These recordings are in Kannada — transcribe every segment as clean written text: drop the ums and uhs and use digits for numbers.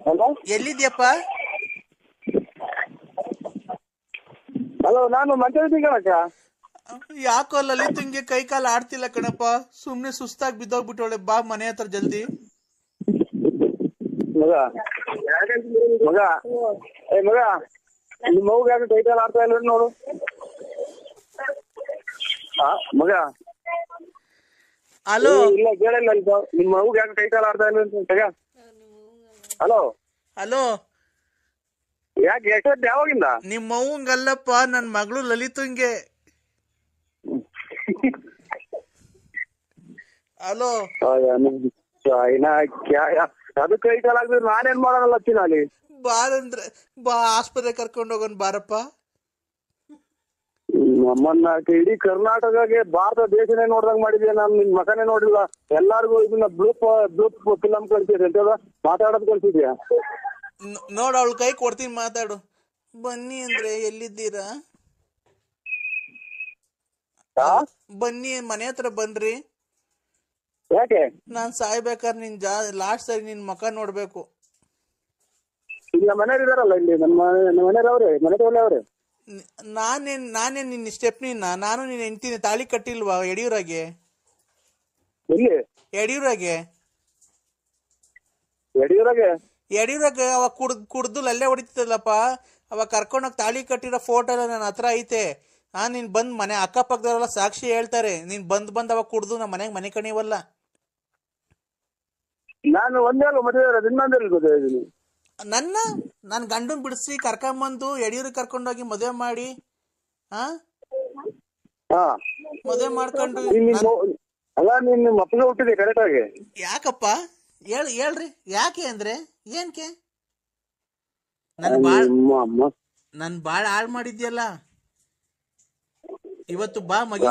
ಹಲೋ ಎಲ್ಲಿದ್ಯಪ್ಪ? ಹಲೋ, ನಾನು ಮಂತ್ರಿ ಕಣಕ್ಕ. ಯಾಕೋ ಲಲಿತಂಗೆ ಕೈ ಕಾಲು ಆಡ್ತಿಲ್ಲ ಕಣಪ್ಪ. ಸುಮ್ನೆ ಸುಸ್ತಾಗಿ ಬಿದ್ದೋಗ್ಬಿಟ್ಟವಳೆ. ಬಾ ಮನೆ ಹತ್ರ ಜಲ್ದಿ. ಮಗ ಮಗ ಏ ಮಗ, ನಿಮ್ಮ ಮಗು ಯಾಕೆ ಕೈ ಕಾಲು ಆಡ್ತಾ ಇಲ್ಲ ನೋಡು. ಮಗ ಹಲೋ ಇಲ್ಲ ಕೇಳಿಲ್ಲ. ನಿಮ್ಮ ಮಗು ಯಾಕೆ ಕೈ ಕಾಲು ಆಡ್ತಾ ಇಲ್ಲ ಅಂತ. ಹಲೋ ಹಲೋ, ಯಾಕೆ ಎಷ್ಟೊತ್ತು ಯಾವಾಗಿಂದ? ನಿಮ್ ಮೌಂಗಲ್ಲಪ್ಪ, ನನ್ ಮಗಳು ಲಲಿತಂಗೆ. ಹಲೋ, ಅದು ಕೈ ಕಾಲ ಆಗಿದ್ರೆ ನಾನೇನ್ ಮಾಡೋಣಲ್ಲ ಅಲ್ಲಿ. ಬಾರಂದ್ರೆ ಬಾ, ಆಸ್ಪತ್ರೆ ಕರ್ಕೊಂಡು ಹೋಗೋಣ ಬಾರಪ್ಪ. ನಮ್ಮನ್ನ ಇಡೀ ಕರ್ನಾಟಕಗೆ ಭಾರತ ದೇಶನೇ ನೋಡ್ದಂಗ್ ಮಾಡಿದ್ಯಾ. ನಾನು ನಿನ್ ಮಕನೇ ನೋಡಿಲ್ಲ. ಎಲ್ಲಾರ್ಗು ಇದನ್ನ ಬ್ಲೂಪ್ ಫಿಲಂ ಕಳ್ಸಿದ್ಯ ಅಂತ ಮಾತಾಡೋದ್ ಕಳ್ಸಿದ್ಯಾ. ನೋಡ, ಅವಳ ಕೈ ಕೊಡ್ತೀನಿ, ಮಾತಾಡು. ಬನ್ನಿ ಅಂದ್ರೆ ಎಲ್ಲಿದ್ದೀರಾ? ಬನ್ನಿ, ಮನೆ ಹತ್ರ ಬನ್ರಿ. ಯಾಕೆ? ನಾನ್ ಸಾಯ್ಬೇಕಾದ್ರೆ ನಿನ್ ಲಾಸ್ಟ್ ಸರಿ ನಿನ್ ಮಕ ನೋಡ್ಬೇಕು. ಇಲ್ಲ ಮನೆಯವ್ರು ಇದಾರಲ್ಲ ಇಲ್ಲಿ, ನಮ್ಮ ಮನೆಯವ್ರು ಅವ್ರೆ, ಮನೆಯವ್ರೇ ಅವ್ರೆ. ನಾನೇನ್ ನಿನ್ನ ಸ್ಟೆಪ್ನಿನ? ನಾನು ನೀನ್ ಹೆಂಡ್ತೀನಿ. ತಾಳಿ ಕಟ್ಟಿಲ್ವಾ ಯಡಿಯೂರಾಗೆ? ಎಲ್ಲಿ ಯಡಿಯೂರಾಗೆ ಯಡಿಯೂರಾಗೆ ಅವಾಗ ಕುಡ್ದು ಅಲ್ಲೇ ಹೊಡಿತಿದ್ದಲ್ಲಪ್ಪ. ಅವಾಗ ಕರ್ಕೊಂಡೋಗಿ ತಾಳಿ ಕಟ್ಟಿರೋ ಫೋಟೋ ಎಲ್ಲ ನನ್ನ ಹತ್ರ ಐತೆ. ನೀನ್ ಬಂದ್ ಮನೆ ಅಕ್ಕಪಕ್ಕದವರೆಲ್ಲ ಸಾಕ್ಷಿ ಹೇಳ್ತಾರೆ. ನೀನ್ ಬಂದ್ ಅವಾಗ ಕುಡ್ದು ನಮ್ಮ ಮನೆಗೆ ಮನೆ ಕಣಿವಲ್ಲ. ನಾನು ಒಂದೇ ಮದುವೆ ಇನ್ನೊಂದಲ್ಲಿ ಗೊತ್ತಿದ್ದೀನಿ. ನನ್ ಗಂಡನ್ ಬಿಡಿಸಿ ಕರ್ಕೊಂಬಂದು ಯಡಿಯೂರಿಗೆ ಕರ್ಕೊಂಡೋಗಿ ಮದುವೆ ಮಾಡಿ ಮದುವೆ ಮಾಡ್ಕೊಂಡು. ಅಲ್ಲ, ನೀನ್ ನಿಮ್ಮ ಅಪ್ಪನ ಹುಟ್ಟಿದೆ ಕರೆಕ್ಟ್ ಆಗಿ. ಯಾಕಪ್ಪ ಹೇಳ್ರಿ, ಯಾಕೆ ಅಂದ್ರೆ ಏನ್ಕೆ? ನನ್ ಬಾಳ ಹಾಳ್ ಮಾಡಿದ್ಯಲ್ಲ. ಇವತ್ತು ಬಾ ಮಗ.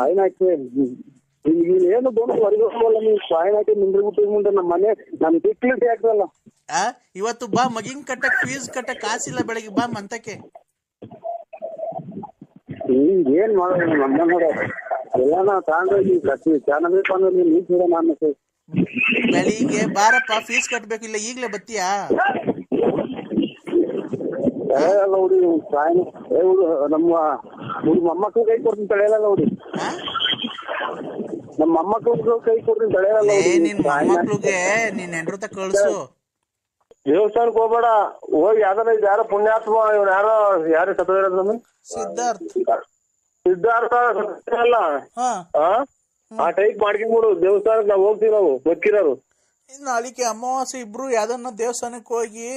ಏನು ಬಂದು ಹೊರಗೋಲ್ಲ, ನೀವು ಸಾಯನ್ ಹಾಕಿ ನಿಂದ್ಬಿಟ್ಟು ಮುಂದೆ ನಮ್ಮ ಮನೆ ನಮ್ ತಿಕ್ಲಿಕ್ಕೆ ಆಗ್ತಲ್ಲ. ಇವತ್ತು ಬಾ, ಮಗಿನ್ ಕಟ್ಟಕ್ ಫೀಸ್ ಕಟ್ಟಕ್ ಕಾಸಿಲ್ಲ. ಬೆಳಗ್ಗೆ ಬಾ ಮಂತಕ್ಕೆ. ಏನ್ ಮಾಡೋದು ನಮ್ಮ ನೋಡೋದು ಎಲ್ಲ ತಗೊಂಡೋಗಿ ಚೆನ್ನಾಗಬೇಕು ಅಂದ್ರೆ ನೀಡ ನಾನು. ಬೆಳಿಗ್ಗೆ ಬಾರಪ್ಪ, ಫೀಸ್ ಕಟ್ಬೇಕು. ಇಲ್ಲ ಈಗ್ಲೇ ಬತ್ತೀಯಾ? ನೋಡಿ ಸಾಯನ್ ನಮ್ಮ ಮೊಮ್ಮಕ್ಕಳು ಕೈ ಕೊಡ್ತೀನಿ ತಳೆಯಲ್ಲ ನೋಡಿ. ನಮ್ಮ ಮೊಮ್ಮಕ್ಕಳು ಕೈ ಕೊಡ್ತೀನಿ ತಳೆಯಲ್ಲ. ನಿನ್ ಮೊಮ್ಮಕ್ಳಿಗೆ ನಿನ್ ಹೆಂಡ್ರತ ಕಳ್ಸು. ದೇವಸ್ಥಾನಕ್ಕೆ ಹೋಗ್ಬೇಡ, ಹೋಗಿ ಯಾರೋ ಪುಣ್ಯಾತ್ಮ ಇವ್ನು ಯಾರು ಸತ್ತೋಗಿರೋದು ಸಿದ್ಧಾರ್ಥ ಅಲ್ಲ ಆ ಟೈಪ್ ಮಾಡ್ಕೊಂಡ್ಬಿಡು. ದೇವಸ್ಥಾನಕ್ಕೆ ನಾವ್ ಹೋಗ್ತೀವಿ, ನಾವು ಬದುಕಿರೋರು. ನಾಳಿಕೆ ಅಮಾವಾಸ್ಯೆ ಇಬ್ರು ಯಾವ್ದನ್ನ ದೇವಸ್ಥಾನಕ್ಕೆ ಹೋಗಿ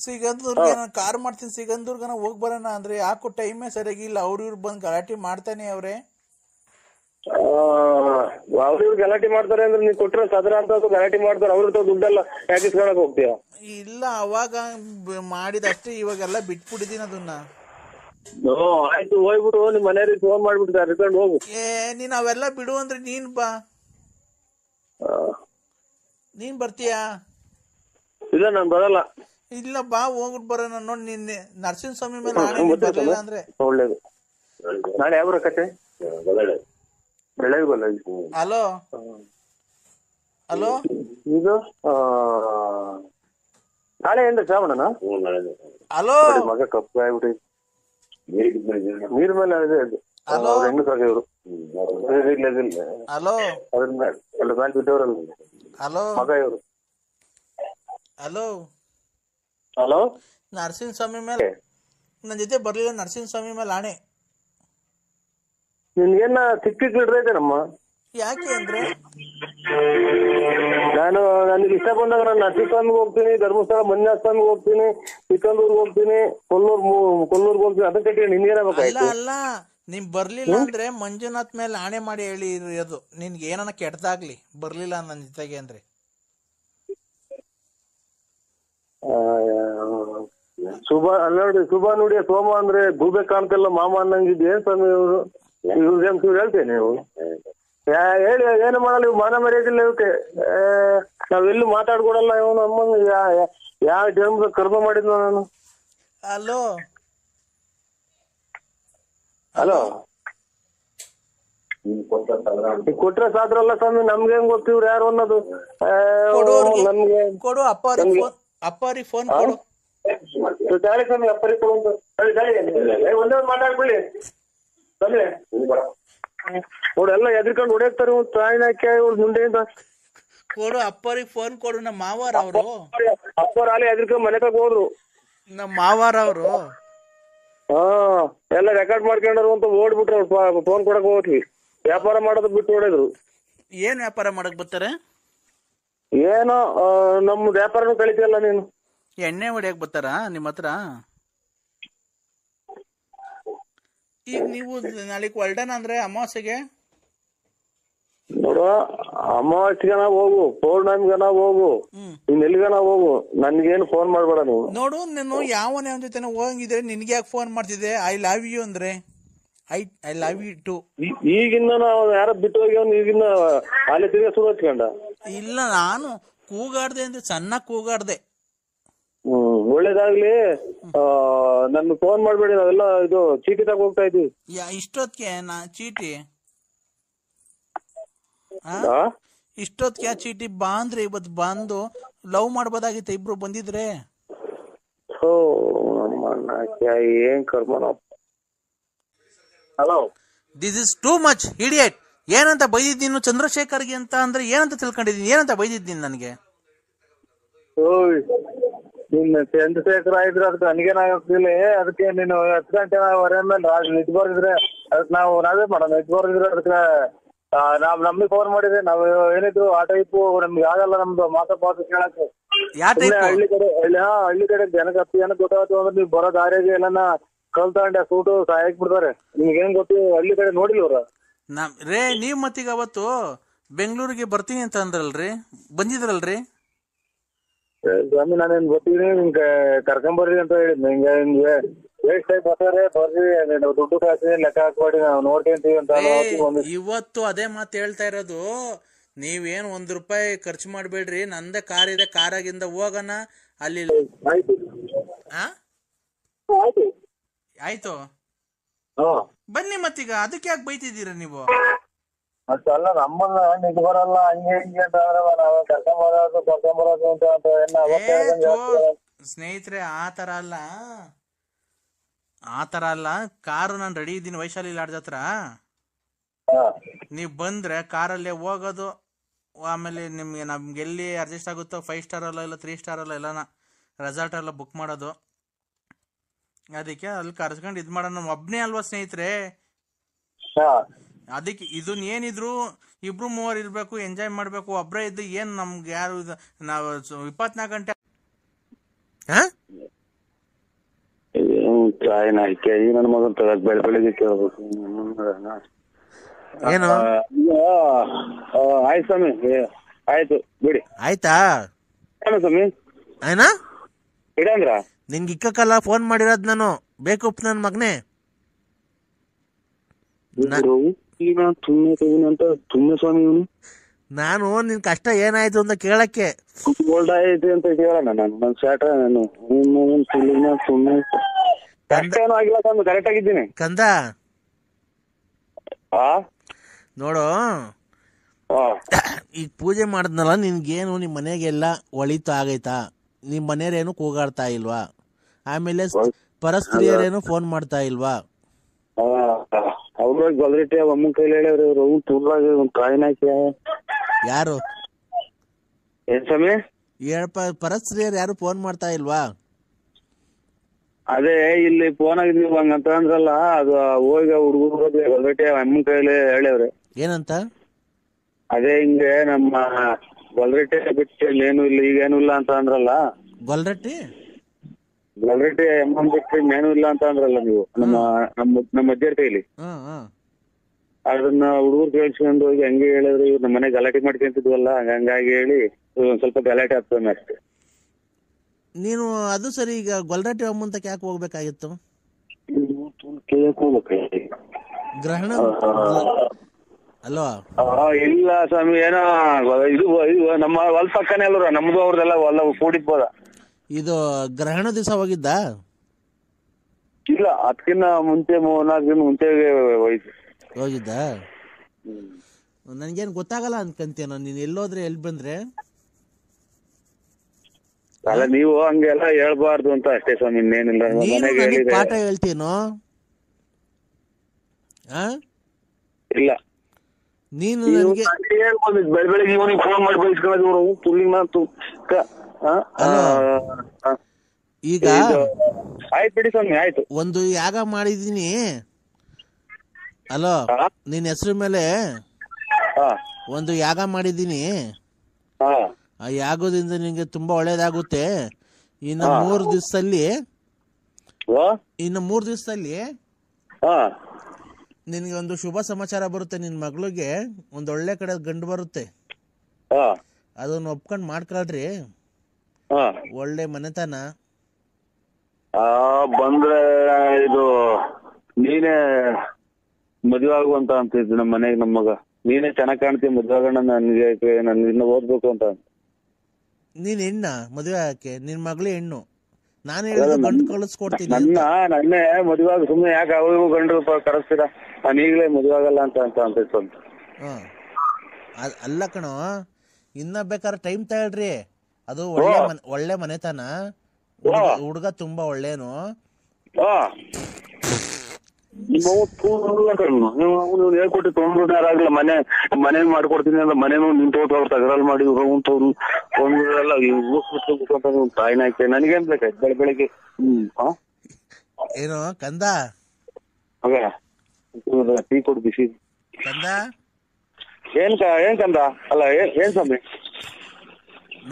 ಸಿಗಂದೂರ್ಗೆ ಕಾರ್ ಮಾಡ್ತೀನಿ, ಸಿಗಂದೂರ್ಗನ ಹೋಗ್ ಬರೋಣ ಅಂದ್ರೆ ಯಾಕೋ ಟೈಮೇ ಸರಿಯಾಗಿಲ್ಲ. ಇವ್ರು ಬಂದ್ ಗಲಾಟೆ ಮಾಡ್ತಾನೆ ಅವ್ರೆ. ಅವ್ರು ಗಲಾಟೆ ಮಾಡ್ತಾರೆ ಅಂದ್ರೆ ನೀನ್ ಕೊಟ್ರೆ ಸದರ ಅಂತ ಗಲಾಟೆ ಮಾಡ್ತಾರೆ. ಅವ್ರ ದುಡ್ಡೆಲ್ಲ ಯಾಕೆ ಇಸ್ಕೊಳಕ್ ಹೋಗ್ತೀಯ? ಇಲ್ಲ, ಅವಾಗ ಮಾಡಿದಷ್ಟೇ, ಇವಾಗೆಲ್ಲ ಬಿಟ್ಬಿಟ್ಟಿದೀನಿ ಅದನ್ನ. ಆಯ್ತು, ಹೋಗ್ಬಿಟ್ಟು ನಿಮ್ ಮನೆಯವ್ರಿಗೆ ಫೋನ್ ಮಾಡ್ಬಿಟ್ಟು ರಿಟರ್ನ್ ಹೋಗು. ನೀನ್ ಅವೆಲ್ಲ ಬಿಡು ಅಂದ್ರೆ ನೀನ್ ಬಾ. ನೀನ್ ಬರ್ತೀಯಾ? ಇಲ್ಲ, ನಾನ್ ಬರಲ್ಲ. ಇಲ್ಲ ಬಾ, ಹೋಗ್ಬಿಟ್ಟು ಬರೋಣ. ನೋಡಿ, ನಿನ್ನೆ ನರಸಿಂಹಸ್ವಾಮಿ ಮೇಲೆ ಬರ್ಲಿಲ್ಲ ಅಂದ್ರೆ ಒಳ್ಳೇದು. ನಾಳೆ ಯಾವ ಕತೆ ಬೆಳಗ್ಗೆ ಬಲ್ಲ. ಹಲೋ ಹಲೋ, ಇದು ನಾಳೆ ಏನ್ರಿ ಶ್ರಾವಣನ? ಹಲೋ, ಮಗ ಕಪ್ಪು ಆಗ್ಬಿಟ್ಟು ನೀರ್ ಮೇಲೆ ಹೆಣ್ಣು ಸಾಕಿದ್ರು. ಹಲೋ ಅದ್ರ ಮೇಲೆ ಬಿಟ್ಟವ್ರಲ್ಲ ಮಗ ಇವ್ರು. ಹಲೋ ಹಲೋ, ನರಸಿಂಹಸ್ವಾಮಿ ಮೇಲೆ ನನ್ನ ಜೊತೆ ಬರ್ಲಿಲ್ಲ. ನರಸಿಂಹಸ್ವಾಮಿ ಮೇಲೆ ಆಣೆ. ನಿನ್ಗೇನ ಸಿಕ್ಕಿಡ್ರೈತೇನಮ್ಮ? ಯಾಕೆ ಅಂದ್ರೆ ನನಗೆ ಇಷ್ಟ ಬಂದಾಗ ನಾನು ನರಸಿಂಹಸ್ವಾಮಿಗೆ ಹೋಗ್ತೀನಿ, ಧರ್ಮಸ್ಥಳ ಮಂಜುನಾಥ ಸ್ವಾಮಿಗೆ ಹೋಗ್ತೀನಿ, ಚಿಕ್ಕಂದೂರ್ಗೆ ಹೋಗ್ತೀನಿ, ಕೊಲ್ಲೂರ್ಗೆ ಹೋಗ್ತೀನಿ. ಅದಕ್ಕೆ ನಿನ್ಗೇನಾಗಲ್ಲ. ಅಲ್ಲ, ನೀನ್ ಬರ್ಲಿಲ್ಲ ಅಂದ್ರೆ ಮಂಜುನಾಥ್ ಮೇಲೆ ಆಣೆ ಮಾಡಿ ಹೇಳಿ ಇರೋದು. ನಿನ್ಗೆ ಏನನ್ನ ಕೆಟ್ಟದಾಗ್ಲಿ ಬರ್ಲಿಲ್ಲ ನನ್ನ ಜೊತೆಗೆ ಅಂದ್ರೆ. ಶುಭ ನೋಡಿ ಸೋಮ ಅಂದ್ರೆ ಗೂಬೆ ಕಾಣ್ತಲ್ಲ ಮಾಮ ಅನ್ನಂಗಿದ್. ಏನ್ ಸ್ವಾಮಿ ಇವ್ರು ಹೇಳ್ತೇನೆ ನೀವು ಹೇಳಿ ಏನು ಮಾಡಲ್ಲ. ಇವ್ ಮಾನ ಮರ್ಯಾದಿಲ್ಲ ಇವಕ್ಕೆ. ನಾವೆಲ್ಲೂ ಮಾತಾಡ್ಕೊಡಲ್ಲ. ಇವನು ಅಮ್ಮಂಗ ಯಾವ ಜನ್ಮದ ಕರ್ಮ ಮಾಡಿದ್ನ ನಾನು. ಹಲೋ ಹಲೋ, ಕೊಟ್ರೆ ಸಾದ್ರಲ್ಲ ಸ್ವಾಮಿ, ನಮ್ಗೆ ಹೆಂಗ್ ಗೊತ್ತಿವ್ರು ಯಾರು ಅನ್ನೋದು. ಕೊಡು ಅಪ್ಪ. ಅಪ್ಪವ್ರಿಗೆ ಫೋನ್ ಕೊಡು. ತಾಳಿ ಸ್ವಾಮಿ ಅಪ್ಪರಿ ಕೊಡು ಒಂದೇ ಮಾತಾಡ್ಬಿಡಿ ಸ್ವಾಮಿ. ಎಲ್ಲ ಎದ್ರಿಕೊಂಡು ಹೊಡೆಯಕ್ತಾರೆ ತಾಯಿನ ಹಾಕಿ ಮುಂದೆಯಿಂದ ಕೊಡು, ಅಪ್ಪವ್ರಿಗೆ ಫೋನ್ ಕೊಡು. ನಮ್ಮ ಮಾವಾರ ಅವರು, ಅಪ್ಪವ್ರ ಅಲ್ಲಿ ಎದ್ರಿಕೊಂಡು ಮನೆ ತಗ ಹೋದ್ರು. ನಮ್ಮ ಮಾವಾರ ಅವರು ಹಾ ಎಲ್ಲ ರೆಕಾರ್ಡ್ ಮಾಡ್ಕೊಂಡ್ರು ಅಂತ ಓಡ್ಬಿಟ್ರು. ಫೋನ್ ಕೊಡಕ್ ಹೋಗ್ತೀವಿ, ವ್ಯಾಪಾರ ಮಾಡೋದ್ ಬಿಟ್ಟು ಹೊಡೆದ್ರು. ಏನ್ ವ್ಯಾಪಾರ ಮಾಡಕ್ ಬರ್ತಾರೆ? ಏನೋ ನಮ್ ವ್ಯಾಪಾರನು ಕಳಿತಿಯಲ್ಲ ನೀನು. ಎಣ್ಣೆ ಹೊಡಿಯಕ್ ಬರ್ತಾರ ನಿಮ್ಮ ಹತ್ರ? ಈಗ ನೀವು ನಾಳೆಗ್ ಹೊಲ್ಡನ ಅಂದ್ರೆ ಅಮಾವಾಸ್ಯೆಗೆ ನೋಡುವ, ಅಮಾವಾಸ್ಯೆಗನ ಹೋಗು, ಪೌರ್ಣಮಿಗನ ಹೋಗು, ಇನ್ ಎಲ್ಲಿಗನ ಹೋಗು, ನನ್ಗೇನು ಫೋನ್ ಮಾಡ್ಬೇಡ ನೀವು. ನೋಡು, ನಾನು ಯಾವನ ಜೊತೆ ಹೋಗಿದ್ರೆ ನಿನ್ಗೆ ಯಾಕೆ ಫೋನ್ ಮಾಡ್ತಿದ್ದೆ? ಐ ಲವ್ ಯು ಅಂದ್ರೆ ಐ ಲವ್ ಯು ಟು. ಈಗಿನ್ನ ನಾವು ಯಾರ ಬಿಟ್ಟು ಹೋಗ್ಯವನ್, ಈಗಿನ್ನ ಅಲ್ಲಿ ತಿರ್ಗ ಶುರು ಹಚ್ಕೊಂಡ. ಇಲ್ಲ, ನಾನು ಕೂಗಾಡ್ದೆ ಅಂದ್ರೆ ಚೆನ್ನಾಗ್ ಕೂಗಾಡ್ದೆ. ಒಳ್ಳೇದಾಗ್ಲಿ. ನನ್ ಫೋನ್ ಮಾಡ್ಬೇಡಿ, ನಾವೆಲ್ಲ ಇದು ಚೀಟಿ ತಗ ಹೋಗ್ತಾ ಇದೀವಿ. ಇಷ್ಟೊತ್ತಿಗೆ ಚೀಟಿ ಇಷ್ಟೊತ್ತಿಗೆ ಚೀಟಿ ಬಾ ಅಂದ್ರೆ ಇವತ್ತು ಬಂದು ಲವ್ ಮಾಡ್ಬೋದಾಗಿತ್ತು, ಇಬ್ರು ಬಂದಿದ್ರೆ. ಏನ್ ಕರ್ಮ. Hello, this is too much idiot. ಏನಂತ ಬೈದಿದ್ದೀನಿ ಚಂದ್ರಶೇಖರ್ಗೆ ಅಂತ ಅಂದ್ರೆ ಏನಂತ ತಿಳ್ಕೊಂಡಿದ್ದೀನಿ? ಏನಂತ ಬೈದಿದ್ದೀನಿ ನನಗೆ? ನಿನ್ನ ಚಂದ್ರಶೇಖರ ಇದ್ರೆ ಅದಕ್ಕೆ ನನಗೇನಾಗಿಲ್ಲ. ಅದಕ್ಕೆ ನೀನು 10 ಗಂಟೆ ಮೇಲೆ ನಿಜ ಬರ್ದಿದ್ರೆ ಅದಕ್ಕೆ ನಾವೇ ಮಾಡೋಣ. ನಿಜ ಬರ್ದಿದ್ರೆ ಅದಕ್ಕೆ ನಮ್ಗೆ ಫೋನ್ ಮಾಡಿದ್ರೆ ನಾವು ಏನಿದ್ರು ಆ ಟೈಪು ನಮ್ಗೆ ಆಗಲ್ಲ. ನಮ್ದು ಮಾತು ಕೇಳಕ್ಕೆ ಹಳ್ಳಿ ಕಡೆ ಜನಕ್ಕೆ ಏನಕ್ಕೆ ಗೊತ್ತಾಗ್ತು ಅಂದ್ರೆ ನೀವು ಬರೋ ದಾರಿಗೆ ಎಲ್ಲ ಕಲ್ತಂಡೆ ಸೂಟು ಸಾಯಕ್ ಬಿಡ್ತಾರೆ. ನಿಮ್ಗೆ ಏನ್ ಗೊತ್ತು? ಹಳ್ಳಿ ಕಡೆ ನೋಡಿಲ್ವ್ರ ರೇ ನೀವ್ ಮತ್ತೀಗ ಅವತ್ತು ಬೆಂಗಳೂರಿಗೆ ಬರ್ತೀನಿ ಅಂತ ಅಂದ್ರಲ್ರಿ, ಬಂದಿದ್ರಲ್ರಿ? ಸ್ವಾಮಿ ನಾನೇನ್ ಗೊತ್ತೀನಿ, ನಿಮ್ಗೆ ಕರ್ಕೊಂಬರ್ರಿ ಅಂತ ಹೇಳಿದ್. ಹಿಂಗೆ ವೇಸ್ಟ್ ಆಗಿ ಬರ್ತಾರೆ, ಬರ್ರಿ ದುಡ್ಡು ಕಾಸು ಲೆಕ್ಕ ಹಾಕ್ಬೇಡಿ, ನಾವು ನೋಡ್ಕೊಂತೀವಿ ಅಂತ. ಇವತ್ತು ಅದೇ ಮಾತು ಹೇಳ್ತಾ ಇರೋದು. ನೀವೇನ್ ₹1 ಖರ್ಚು ಮಾಡ್ಬೇಡ್ರಿ, ನಂದೇ ಕಾರ್ ಇದೆ, ಕಾರಾಗಿಂದ ಹೋಗೋಣ ಅಲ್ಲಿ. ಆಯ್ತು ಬನ್ನಿ. ಮತ್ತೀಗ ಅದಕ್ಕೆ ಯಾಕೆ ಬೈತಿದ್ದೀರ ನೀವು? ಅಲ್ಲ ನಮ್ಮನ್ನ ನಿಜ ಬರಲ್ಲ ಹಂಗೆ ಹಿಂಗೆ ಅಂತ ಕರ್ಕೊಂಬರೋದು ಅಂತ. ಸ್ನೇಹಿತರೆ, ಆತರ ಅಲ್ಲ. ಕಾರು ನಾನು ರೆಡಿ ಇದ್ದೀನಿ ವೈಶಾಲಿ ಲಾಡ್ಜ್ ಹತ್ರ. ನೀವ್ ಬಂದ್ರೆ ಕಾರಲ್ಲೇ ಹೋಗೋದು. ಆಮೇಲೆ ನಮ್ಗೆ ಎಲ್ಲಿ ಅಡ್ಜಸ್ಟ್ ಆಗುತ್ತೋ 5 ಸ್ಟಾರ್ ಅಲ್ಲ, ಇಲ್ಲ 3 ಸ್ಟಾರ್ ಅಲ್ಲ, ಎಲ್ಲ ರೆಸಾರ್ಟ್ ಎಲ್ಲ ಬುಕ್ ಮಾಡೋದು. ಅದಕ್ಕೆ ಅಲ್ಲಿ ಕರ್ಸ್ಕೊಂಡು ಇದ್ ಮಾಡೋಣ. ಒಬ್ನೇ ಅಲ್ವಾ ಸ್ನೇಹಿತರೆ? ಅದಕ್ಕೆ ಇದನ್ನ ಏನಿದ್ರು 2-3 ಇರ್ಬೇಕು, ಎಂಜಾಯ್ ಮಾಡ್ಬೇಕು. ಒಬ್ರೇ ಇದ್ದು ಏನ್ ನಮ್ಗೆ ಯಾರು ನಾವು 24 ಗಂಟೆ ನನ್ನ ಮಗನ್ ತಗಕ್ ಬೆಳಗ್ಗೆ ಕೇಳ್ಬೇಕು. ಏನು ಆಯ್ತು ಸ್ವಾಮಿ, ಆಯ್ತು ಬಿಡಿ. ಆಯ್ತಾ ಸ್ವಾಮಿ? ಏನಾ ಇಡಂದ್ರ ನಿನ್ಗೆ ಇಕ್ಕಲ್ಲ ಫೋನ್ ಮಾಡಿರೋದ್ ನಾನು. ಬೇಕು ನನ್ ಮಗನೇ. ತುಂಬ ಸ್ವಾಮಿ ಇವನು. ನಾನು ನಿನ್ ಕಷ್ಟ ಏನಾಯ್ತು ಅಂತ ಕೇಳಕ್ಕೆ ಗೋಲ್ಡ್ ಆಯ್ತು ಅಂತ ಕೇಳೋಣ. ನಾನು ಸ್ಯಾಟ ನಾನು ಕಷ್ಟೇನೂ ಆಗಿಲ್ಲ ಸ್ವಾಮಿ, ಕರೆಕ್ಟ್ ಆಗಿದ್ದೀನಿ ಕಂದ. ನೋಡು, ಈಗ ಪೂಜೆ ಮಾಡಿದ್ನಲ್ಲ, ನಿನ್ಗೇನು ನಿಮ್ ಮನೆಗೆಲ್ಲ ಒಳಿತು ಆಗೈತಾ? ನಿಮ್ ಮನೆಯರೇನು ಕೂಗಾಡ್ತಾ ಇಲ್ವಾ? ಆಮೇಲೆ ಪರಸ್ತ್ರೀಯರೇನು ಫೋನ್ ಮಾಡ್ತಾ ಇಲ್ವಾ? ಅವ್ರ ಗೊಲ್ರಿಟಿ ಅಮ್ಮನ ಕೈಲಿ ಹೇಳ್ಯಾವ್ರಿ. ಒಂದು ಕಾಯಿನ ಹಾಕಿ. ಯಾರು ಏನ್ ಸ್ವಾಮಿ? ಪರಸ್ತ್ರೀಯರು ಯಾರು ಫೋನ್ ಮಾಡ್ತಾ ಇಲ್ವಾ? ಅದೇ ಇಲ್ಲಿ ಫೋನ್ ಆಗಿದ್ವಿ ಹಂಗಂತ ಅಂದ್ರಲ್ಲ, ಅದು ಹೋಗಿ ಹುಡುಗರು ಗೊಲ್ರಿಟಿ ಅಮ್ಮನ ಕೈಲಿ ಹೇಳ್ಯಾವ್ರಿ. ಏನಂತ? ಅದೇ ಹಿಂಗೆ ನಮ್ಮ ಗೊಲ್ರಿಟಿ ಬಿಟ್ಟು ಏನು ಇಲ್ಲ, ಈಗ ಏನು ಇಲ್ಲ ಅಂತ ಅಂದ್ರಲ್ಲ. ಗೊಲ್ರಟ್ಟಿ ಅಮ್ಮನ್ ಬಿಟ್ಟು ಏನು ಇಲ್ಲ ಅಂತ ಅಂದ್ರಲ್ಲ ನೀವು ನಮ್ಮ ಅಜ್ಜರ ಕೈಲಿ. ಅದನ್ನ ಹುಡುಗರು ಕೇಳಿಸ್ಕೊಂಡು ಹೋಗಿ ಹಂಗೆ ಹೇಳಿದ್ರು. ನಮ್ಮ ಮನೆ ಗಲಾಟೆ ಮಾಡ್ಕೊಂತಿದ್ವಲ್ಲ, ಹಂಗಾಗಿ ಹೇಳಿ ಒಂದ್ ಸ್ವಲ್ಪ ಗಲಾಟೆ ಆಗ್ತದೆ ಅಷ್ಟೇ. ನೀನು ಅದು ಸರಿ, ಈಗ ಗೊಲ್ರಟ್ಟಿ ಅಮ್ಮಂತಕ್ಕೆ ಯಾಕೆ ಹೋಗ್ಬೇಕಾಗಿತ್ತು? ಗ್ರಹಣ ಅಲ್ವಾ? ಇಲ್ಲ ಸ್ವಾಮಿ, ಏನೋ ಇದು ನಮ್ಮ ಹೊಲ ಪಕ್ಕನೇ ಅಲ್ರ, ನಮ್ದು ಅವ್ರದೆಲ್ಲ ಹೊಲ ಕೂಡಿದ್ಬೋದ. ಇದು ಗ್ರಹಣ ದಿವಸ ಹೋಗಿದ್ದ? ಇಲ್ಲ, ಅದಕ್ಕಿಂತ ಮುಂಚೆ 4 ದಿನ ಮುಂಚೆ ಹೋಗಿದ್ದ. ನನ್ಗೇನ್ ಗೊತ್ತಾಗಲ್ಲ ಅನ್ಕಂತೀನ. ನೀನ್ ಎಲ್ಲೋದ್ರೆ ಎಲ್ಲಿ ಬಂದ್ರೆ ಅಲ್ಲ ನೀವು ಹಂಗೆಲ್ಲ ಹೇಳ್ಬಾರ್ದು ಅಂತ ಅಷ್ಟೇ ಸ್ವಾಮಿ, ಇನ್ನೇನಿಲ್ಲ. ನೀನು ಮನೆಗೆ ನನಗೆ ಹೇಳಿದೆ. ಪಾಠ ಹೇಳ್ತೀನೋ? ಇಲ್ಲ ನೀನು ನನಗೆ ಬೆಳಗ್ಗೆ ಇವನಿಗೆ ಫೋನ್ ಮಾಡಿ ಬಯಸ್ಕೊಳ್ಳೋದು ತುಲ್ಲಿಂಗ್ ಈಗ ಆಯ್ತು ಬಿಡಿ ಸ್ವಾಮಿ, ಆಯ್ತು. ಒಂದು ಯಾಗ ಮಾಡಿದೀನಿ. ಅಲೋ, ನಿನ್ನ ಹೆಸರು ಮೇಲೆ ಒಂದು ಯಾಗ ಮಾಡಿದ್ದೀನಿ. ಆ ಯಾಗದಿಂದ ನಿನಗೆ ತುಂಬಾ ಒಳ್ಳೇದಾಗುತ್ತೆ. ಇನ್ನು 3 ದಿವಸದಲ್ಲಿ ನಿನಗೆ ಒಂದು ಶುಭ ಸಮಾಚಾರ ಬರುತ್ತೆ. ನಿನ್ ಮಗಳಿಗೆ ಒಂದ್ ಒಳ್ಳೆ ಕಡೆ ಗಂಡು ಬರುತ್ತೆ. ಅದನ್ನ ಒಪ್ಕೊಂಡ್ ಮಾಡ್ಕೊಳ್ರಿ. ಒಳ್ಳೆ ಮನೆತನ ಬಂದ್ರೆ ಇದು ನೀನೇ ಮದುವೆ ಆಗುವಂತ ಅಂತಿದ್ದು ನಮ್ಮ ಮನೆಗೆ. ನಮ್ಮ ಮಗ ನೀನೇ ಚೆನ್ನಾಗ್ ಕಾಣ್ತೀವಿ, ಮದುವೆ ಆಗೋಣ, ನನ್ಗೆ ನನ್ ಇನ್ನ ಓದ್ಬೇಕು ಅಂತ. ನೀನ್ ಹೆಣ್ಣ ಮದುವೆ ಹಾಕಿ, ನಿನ್ ಮಗಳೇ ಹೆಣ್ಣು. ನಾನು ಹೇಳಿದ್ರೆ ಗಂಡು ಕಳಿಸ್ಕೊಡ್ತೀನಿ. ನನ್ನೇ ಮದುವೆ ಆಗ, ಸುಮ್ನೆ ಯಾಕೆ ಅವು ಗಂಡು ಕರೆಸ್ತೀರಾ? ನಾನು ಈಗಲೇ ಮದುವೆ ಆಗಲ್ಲ ಅಂತ ಸ್ವಂತ. ಅಲ್ಲ ಕಣೋ, ಇನ್ನ ಬೇಕಾದ್ರೆ ಟೈಮ್ ತಗೊಳ್ರಿ. ಅದು ಒಳ್ಳೆ ಮನೆತನ. ಹುಡುಗ ತುಂಬಾ ಒಳ್ಳೇನು. ಹೇಳ್ಕೊಟ್ಟು ತೊಗೊಂಡ್ರಾಗ್ಲ ಮನೆ ಮಾಡ್ಕೊಡ್ತೀನಿ ಅಂತ ಮನೇನು ನಿಂತೋದು ಅವ್ರು ತಗರಲ್ ಮಾಡಿ ತೋರು ತಾಯಿನ ಹಾಕಿ ನನಗೇನ್ ಬೇಕಾಯ್ತು ಬೆಳಿಗ್ಗೆ. ಏನೋ ಕಂದ, ಟೀ ಕೊಡು ಬಿಸಿ. ಕಂದ ಏನ್ ಕಂದ? ಅಲ್ಲ ಏನ್ ಸ್ವಾಮಿ,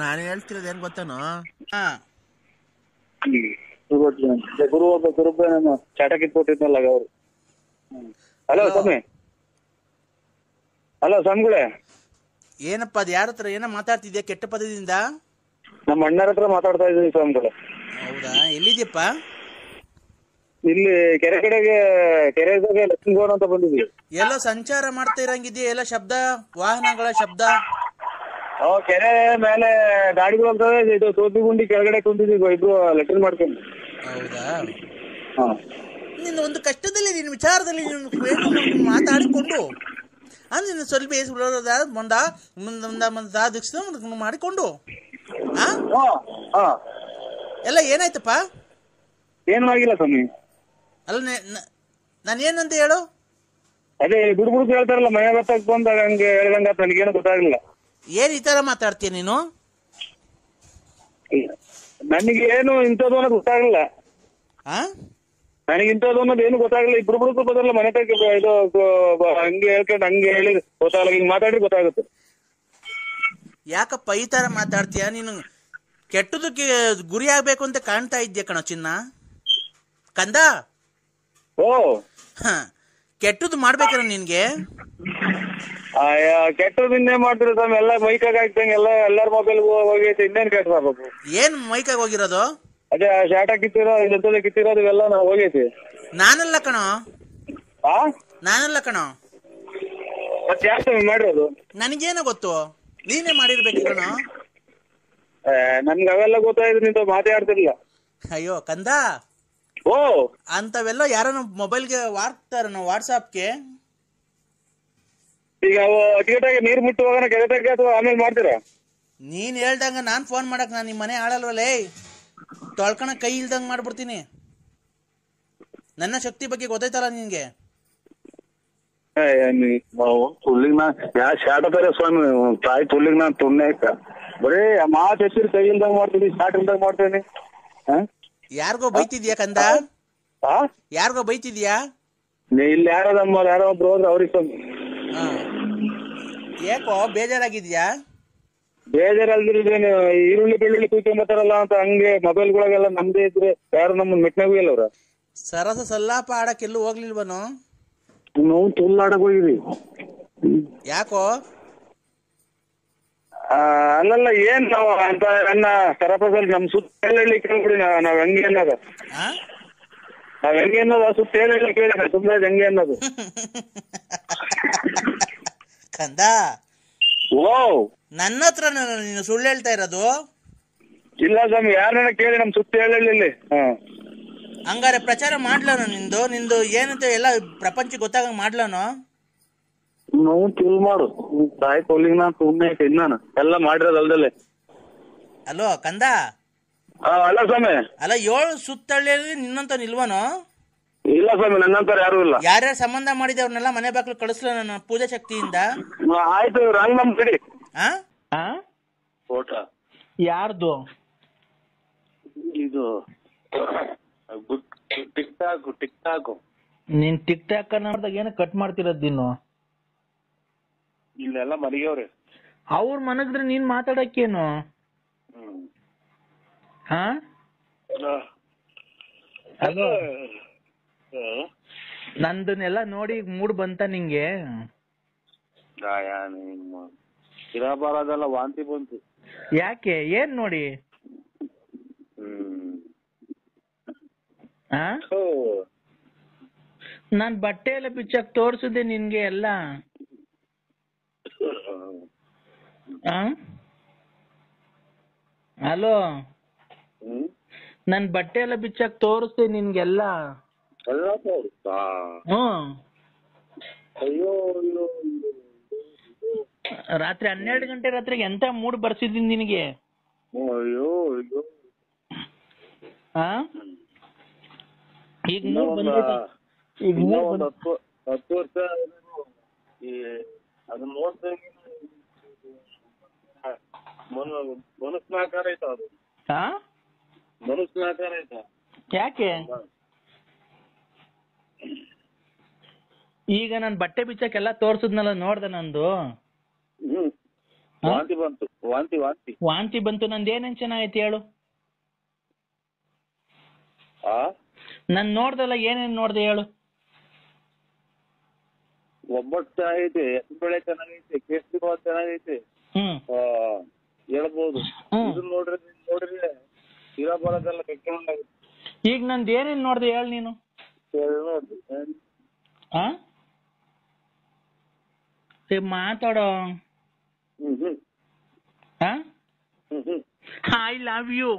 ನಾನು ಹೇಳ್ತಿರೋದು ಏನ್ ಗೊತ್ತೇನೋ? ಗುರು ಚಾಟಕಿ ಕೊಟ್ಟಿದ್ನಲ್ಲ ಅವರು. ಹಲೋ ಸ್ವಾಮಿ, ಹಲೋ ಸ್ವಾಮಿಗಳೇ. ಏನಪ್ಪ ಅದು? ಯಾರ ಹತ್ರ ಏನೋ ಮಾತಾಡ್ತಿದ್ಯಾ ಕೆಟ್ಟ ಪದದಿಂದ? ನಮ್ಮ ಅಣ್ಣರ ಹತ್ರ ಮಾತಾಡ್ತಾ ಇದ್ದೀನಿ ಸ್ವಾಮಿಗಳೇ. ಹೌದಾ? ಎಲ್ಲಿದ್ಯಪ್ಪ? ಇಲ್ಲಿ ಕೆರೆ ಕಡೆಗೆ, ಕೆರೆಗೆ ಲಕ್ಷ್ಮೀಗೋಣ ಅಂತ ಬಂದಿದ್ವಿ. ಎಲ್ಲೋ ಸಂಚಾರ ಮಾಡ್ತಾ ಇರಂಗಿದ್ಯಾ? ಎಲ್ಲ ಶಬ್ದ, ವಾಹನಗಳ ಶಬ್ದ. ಕೆರೆ ಮೇಲೆ ಗಾಡಿಗಳು ಅಂತವೆ. ಇದು ತೋಪಿ ಗುಂಡಿ ಕೆಳಗಡೆ ಕುಂತಿದ್ವಿ ಇಬ್ರು ಲೆಟ್ರಿನ್ ಮಾಡ್ಕೊಂಡು. ಹೌದಾ? ನಿನ್ನ ಒಂದು ಕಷ್ಟದಲ್ಲಿ, ನಿನ್ನ ವಿಚಾರದಲ್ಲಿ ನೀನು ಮಾತಾಡಿಕೊಂಡು ನಿನ್ನ ಸ್ವಲ್ಪ ಮಾಡಿಕೊಂಡು ಎಲ್ಲ ಏನಾಯ್ತಪ್ಪ? ಏನೂ ಆಗಿಲ್ಲ ಸ್ವಾಮಿ. ಅಲ್ಲ ನಾನು ಏನಂತ ಹೇಳು? ಅದೇ ಬುಡ್ಬುಡ್ ಹೇಳ್ತಾರಲ್ಲ, ಮನೆ ಬತ್ತಕ್ ಬಂದಾಗ ಹಂಗೆ ಹೇಳ್ದಂಗ ನನಗೇನು ಗೊತ್ತಾಗ್ಲಿಲ್ಲ. ಏನ್ ಈ ತರ ಮಾತಾಡ್ತೀಯ ನೀನು? ನನಗೇನು ಇಂಥದ್ದು ಅನ್ನೋದು ಗೊತ್ತಾಗ್ಲಿಲ್ಲ. ನನಗೆ ಇಂಥದ್ದು ಅನ್ನೋದು ಏನು ಗೊತ್ತಾಗ್ಲಿಲ್ಲ. ಇಬ್ರು ಬುಡ್ಕು ಬದಲ್ಲ ಮನೆ ತಗ ಇದು ಹಂಗೆ ಹೇಳ್ಕೊಂಡು ಹಂಗೆ ಹೇಳಿ ಗೊತ್ತಾಗಲ್ಲ. ಹಿಂಗ್ ಮಾತಾಡಿ ಗೊತ್ತಾಗುತ್ತೆ. ಯಾಕಪ್ಪ ಈ ತರ ಮಾತಾಡ್ತೀಯ? ನೀನು ಕೆಟ್ಟದಕ್ಕೆ ಗುರಿ ಆಗ್ಬೇಕು ಅಂತ ಕಾಣ್ತಾ ಇದ್ಯಾ ಕಣ ಚಿನ್ನ. ಕಂದ, ಕೆಟ್ಟದ್ದು ಮಾಡ್ಬೇಕಲ್ಲ ನಿನ್ಗೆ. ಕೆಟ್ಟದನ್ನೇ ಮಾಡ್ತಿರೋ ಸ್ವಾಮಿ. ಎಲ್ಲ ಮೈಕಾಗ ಹಾಕ್ದಂಗೆ ಎಲ್ಲಾರ ಮೊಬೈಲ್ ಹೋಗೈತೆ. ಇನ್ನೇನ್ ಕೆಟ್ಟ ಮಾಡ್ಬೇಕು? ಏನ್ ಮೈಕಾಗ ಹೋಗಿರೋದು? ಅದೇ ಶಾಟ ಕಿತ್ತಿರೋದು ಕಿತ್ತಿರೋದು ಇವೆಲ್ಲ ನಾವು ಹೋಗೈತಿ. ನಾನಲ್ಲ ಕಣೋ, ನಾನಲ್ಲ ಕಣೋ. ಮತ್ತೆ ಯಾಕೆ ಮಾಡಿರೋದು? ನನಗೇನೋ ಗೊತ್ತು, ನೀನೇ ಮಾಡಿರ್ಬೇಕು ಕಣೋ. ನನ್ಗೆ ಅವೆಲ್ಲ ಗೊತ್ತಾಯ್ತು, ನಿಂತ ಮಾತಾಡ್ತಿರ್ಲಿಲ್ಲ. ಅಯ್ಯೋ ಕಂದ, ಅಂತವೆಲ್ಲ ಯಾರನ್ನ ಮೊಬೈಲ್ಗೆ ವಾಡ್ತಾರ ವಾಟ್ಸಾಪ್ಗೆ. ಈಗ ಅಟಿಗೆಟಾಗಿ ನೀರ್ ಮುಟ್ಟುವಾಗ ಕೆರೆಟಾಗಿ ಅಥವಾ ಆಮೇಲೆ ಮಾಡ್ತೀರಾ? ನೀನ್ ಹೇಳ್ದಂಗ ನಾನ್ ಫೋನ್ ಮಾಡಕ್ ನಾನು ನಿಮ್ಮ ಮನೆ ಆಳಲ್ವಲ್ಲೇ, ತೊಳ್ಕಣ ಕೈ ಇಲ್ದಂಗ್ ಮಾಡ್ಬಿಡ್ತೀನಿ. ನನ್ನ ಶಕ್ತಿ ಬಗ್ಗೆ ಗೊತ್ತಾಯ್ತಲ್ಲ ನಿನ್ಗೆ. ಸ್ವಾಮಿ ತಾಯಿ ತುಲ್ಲಿಗ್ ನಾನ್ ತುಣ್ಣೆ ಬರೀ ಮಾತು ಹೆಚ್ಚಿರ್ ಕೈ ಇಲ್ದಂಗ್ ಮಾಡ್ತೀನಿ, ಸ್ಟಾರ್ಟ್ ಇಲ್ದಂಗ್ ಮಾಡ್ತೀನಿ. ಯಾರಿಗೋ ಬೈತಿದ್ಯಾ ಕಂದ? ಯಾರಿಗೋ ಬೈತಿದ್ಯಾ? ಇಲ್ಲಿ ಯಾರೋ ಒಬ್ರು ಹೋದ್ರೆ ಅವ್ರಿಗೆ ಯಾಕೋ ಬೇಜಾರಾಗಿದ್ಯಾ? ಬೇಜಾರಲ್ದಿರೇನು, ಈರುಳ್ಳಿ ಬೆಳ್ಳುಳ್ಳಿ ಕೂತ್ಕೊಂಬತ್ತಾರಲ್ಲ ಅಂತ ಹಂಗೆ ಮೊಬೈಲ್ಗಳಿಗೆಲ್ಲ ನಮ್ದೇ ಇದ್ರೆ ಯಾರು ನಮ್ಮನ್ನ ಮೆಟ್ನಾಗೂ ಇಲ್ಲ ಅವ್ರ. ಸರಸ ಸಲ್ಲಾಪ ಆಡಕ್ಕೆಲ್ಲೂ ಹೋಗ್ಲಿಲ್ವನು? ನಾವು ತುಲ್ ಆಡಕ್ ಹೋಗಿದ್ವಿ. ಯಾಕೋ? ಅಲ್ಲಲ್ಲ, ಏನ್ ನಾವು ಅಂತ ನನ್ನ ಸರಪದಲ್ಲಿ ನಮ್ ಸುತ್ತ ಹೇಳಿ ಕೇಳ್ಬಿಡಿ. ನಾವ್ ಹೆಂಗೆ ಅನ್ನೋದು, ನಾವ್ ಹೆಂಗೆ ಅನ್ನೋದು ಸುತ್ತ ಹೇಳಿ ಕೇಳಿ ಸುಮ್ಮನೆ ಹೆಂಗೆ ಅನ್ನೋದು. ಕಂದ, ನನ್ನ ಹತ್ರ ನೀನು ಸುಳ್ಳು ಹೇಳ್ತಾ ಇರೋದು? ಇಲ್ಲ ಸ್ವಾಮಿ, ಯಾರನ್ನ ಕೇಳಿ ನಮ್ ಸುತ್ತ ಹೇಳಿ. ಹಂಗಾರೆ ಪ್ರಚಾರ ಮಾಡ್ಲಾನು ನಿಂದು ಏನಂತ ಎಲ್ಲ ಪ್ರಪಂಚ ಗೊತ್ತಾಗಂಗ್ ಮಾಡ್ಲಾನು? ನಾವು ತಿಳ್ ಮಾಡು ತಾಯಿ ಕೊಲ್ಲಿಗೆ ನಾನು ಸುಮ್ಮನೆ ನಾನು ಎಲ್ಲ ಮಾಡಿರೋದು ಅಲ್ದಲ್ಲೇ. ಅಲೋ ಕಂದ, ಅಲ್ಲ ಸ್ವಾಮಿ. ಅಲ್ಲ 7 ಸುತ್ತಳ್ಳಿಯಲ್ಲಿ ನಿನ್ನಂತ ನಿಲ್ವನೋ? ಇಲ್ಲ ಸ್ವಾಮಿ, ನನ್ನಂತರ ಯಾರು ಇಲ್ಲ. ಯಾರ್ಯಾರು ಸಂಬಂಧ ಮಾಡಿದೆ ಅವ್ರನ್ನೆಲ್ಲ ಮನೆ ಬಾಗ್ಲು ಕಳಿಸ್ಲ ನನ್ನ ಪೂಜಾ ಶಕ್ತಿಯಿಂದ. ಆಯ್ತು, ರಂಗ್ ನಮ್ ಕಡಿ. ಫೋಟೋ ಯಾರ್ದು? ಇದು ಟಿಕ್ ಟಾಕ್. ನೀನ್ ಟಿಕ್ ಟಾಕ್ ನೋಡ್ದಾಗ ಏನ ಕಟ್ ಮಾಡ್ತಿರೋದ್ ನೀನು? ಇಲ್ಲೆಲ್ಲ ಮರಿಗವ್ರಿ. ಅವ್ರ ಮನಗಿದ್ರೆ ನೀನ್ ಮಾತಾಡಕ್ಕೇನು? ಅದು ನಂದನ್ನೆಲ್ಲ ನೋಡಿ ಮೂಡ್ ಬಂತ ನಿಂಗೆ? ಇರಬಾರದೆಲ್ಲ ವಾಂತಿ ಬಂತು. ಯಾಕೆ? ಏನ್ ನೋಡಿ? ನಾನ್ ಬಟ್ಟೆ ಎಲ್ಲ ಬಿಚ್ಚಾಕ್ ತೋರ್ಸುದೆ ನಿನ್ಗೆ ಎಲ್ಲ. ಹಲೋ, ನನ್ ಬಟ್ಟೆ ಎಲ್ಲ ಬಿಚ್ಚಾಕ್ ತೋರಿಸ್ದೆ ನಿನ್ಗೆಲ್ಲ. ರಾತ್ರಿ 12 ಗಂಟೆ ರಾತ್ರಿಗೆ ಎಂತ ಮೂಡ್ ಬರ್ಸಿದ್ದೀನಿ ನಿನಗೆ? ಈಗ ಈಗ 10 ವರ್ಷ ಅದನ್ನ ನೋಡ್ದಂಗೆ ಮನಸ್ನಾಕಾರ ಐತ. ಅದು ಮನಸ್ನಾಕಾರ ಐತ. ಯಾಕೆ? ಈಗ ನಾನ್ ಬಟ್ಟೆ ಬಿಚ್ಚಕ್ಕೆಲ್ಲ ತೋರ್ಸುದ್ನಲ್ಲ, ನೋಡ್ದೆ ನಂದು? ವಾಂತಿ ಬಂತು. ವಾಂತಿ ಬಂತು. ನಂದು ಏನೇನ್ ಚೆನ್ನಾಗೈತಿ ಹೇಳು? ನಾನ್ ನೋಡ್ದಲ್ಲ, ಏನೇನ್ ನೋಡ್ದೆ ಹೇಳು? ಒಬ್ಬಟ್ಟು ಚೆನ್ನಾಗೈತೆ, ಬೆಳೆ ಚೆನ್ನಾಗೈತೆ, ಕೇಸರಿ ಬಾತ್ ಚೆನ್ನಾಗೈತೆ, ಹೇಳ್ಬೋದು. ಇದನ್ನ ನೋಡ್ರಿ ಇರಬಾರದೆಲ್ಲ ಕೆಟ್ಟೊಂಡಾಗುತ್ತೆ. ಈಗ ನಂದು ಏನೇನ್ ನೋಡ್ದೆ ಹೇಳು ನೀನು? ಮಾತಾಡೋ. I love you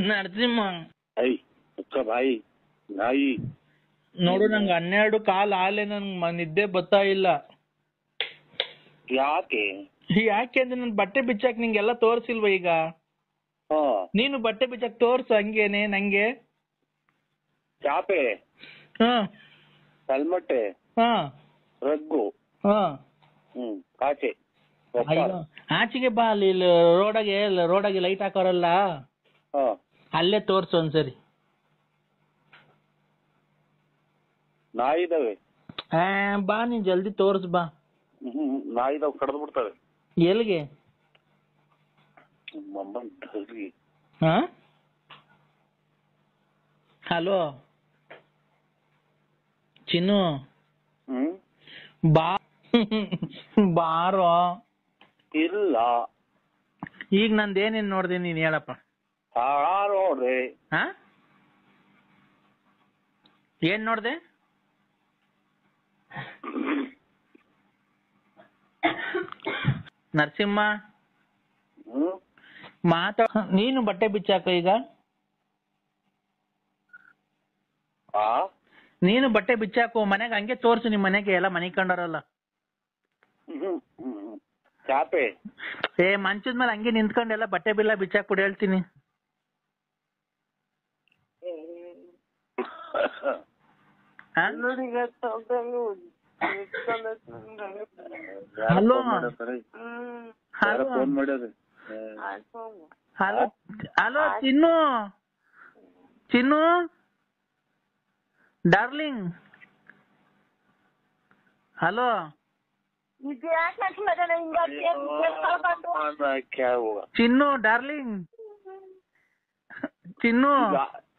Narasimha. ಭಾಯಿ ನಾಯಿ ನೋಡು, ನಂಗೆ 12 ಕಾಲ್ ಆಲೆ, ನನ್ಗೆ ನಿದ್ದೆ ಬರ್ತಾ ಇಲ್ಲ. ಯಾಕೆ ಅಂದ್ರೆ ನನ್ ಬಟ್ಟೆ ಬಿಚ್ಚಾಕ್ ನಿಂಗೆಲ್ಲ ತೋರ್ಸಿಲ್ವ? ಈಗ ನೀನು ಬಟ್ಟೆ ಬಿಚ್ಚಾಕ್ ತೋರ್ಸು ಹಂಗೇನೆ ನಂಗೆ. ಚಾಪೆ, ಕಲ್ಮಟ್ಟೆ, ರಗ್ಗು, ಕಾಚೆ. ಆಚೆಗೆ ಬಾ, ಅಲ್ಲಿ ರೋಡಾಗೆ ಲೈಟ್ ಹಾಕೋರಲ್ಲ, ಅಲ್ಲೇ ತೋರ್ಸು ಒಂದ್ಸರಿ. ನಾಯಿ ಇದಾವೆ. ಬಾ, ನೀನ್ ಜಲ್ದಿ ತೋರ್ಸ್ ಬಾ. ನಾಯಿ ಇದಾವೆ, ಕಡ್ದು ಬಿಡ್ತವೆ. ಎಲ್ಲಿಗೆ? ಹಲೋ ಚಿನ್ನು, ಬಾರೋ. ಇಲ್ಲ, ಈಗ ನಂದೇನೇನ್ ನೋಡ್ದೆ ನೀನ್ ಹೇಳಪ್ಪ. ನೋಡ್ರಿ. ಏನ್ ನೋಡ್ದೆ? ನರಸಿಂಹ ನೀನು ಬಟ್ಟೆ ಬಿಚ್ಚಾಕ. ಈಗ ನೀನು ಬಟ್ಟೆ ಬಿಚ್ಚಾಕು ಮನೆಗೆ, ಹಂಗೆ ತೋರ್ಸು. ನಿಮ್ ಮನೆಗೆ ಎಲ್ಲ ಮನೆ ಕಂಡಾರಲ್ಲ. ಚಾಪೆ ಮಂಚದ ಮೇಲೆ ಹಂಗೆ ನಿಂತ್ಕೊಂಡೆಲ್ಲ ಬಟ್ಟೆ ಬಿಲ್ಲ ಬಿಚ್ಚಾಕ್ ಬಿಡಿ ಹೇಳ್ತೀನಿ. ಹಲೋ ಹಲೋ ಹಲೋ ಚಿನ್ನು ಡಾರ್ಲಿಂಗ್. ಹಲೋ ಚಿನ್ನು ಡಾರ್ಲಿಂಗ್. ಚಿನ್ನು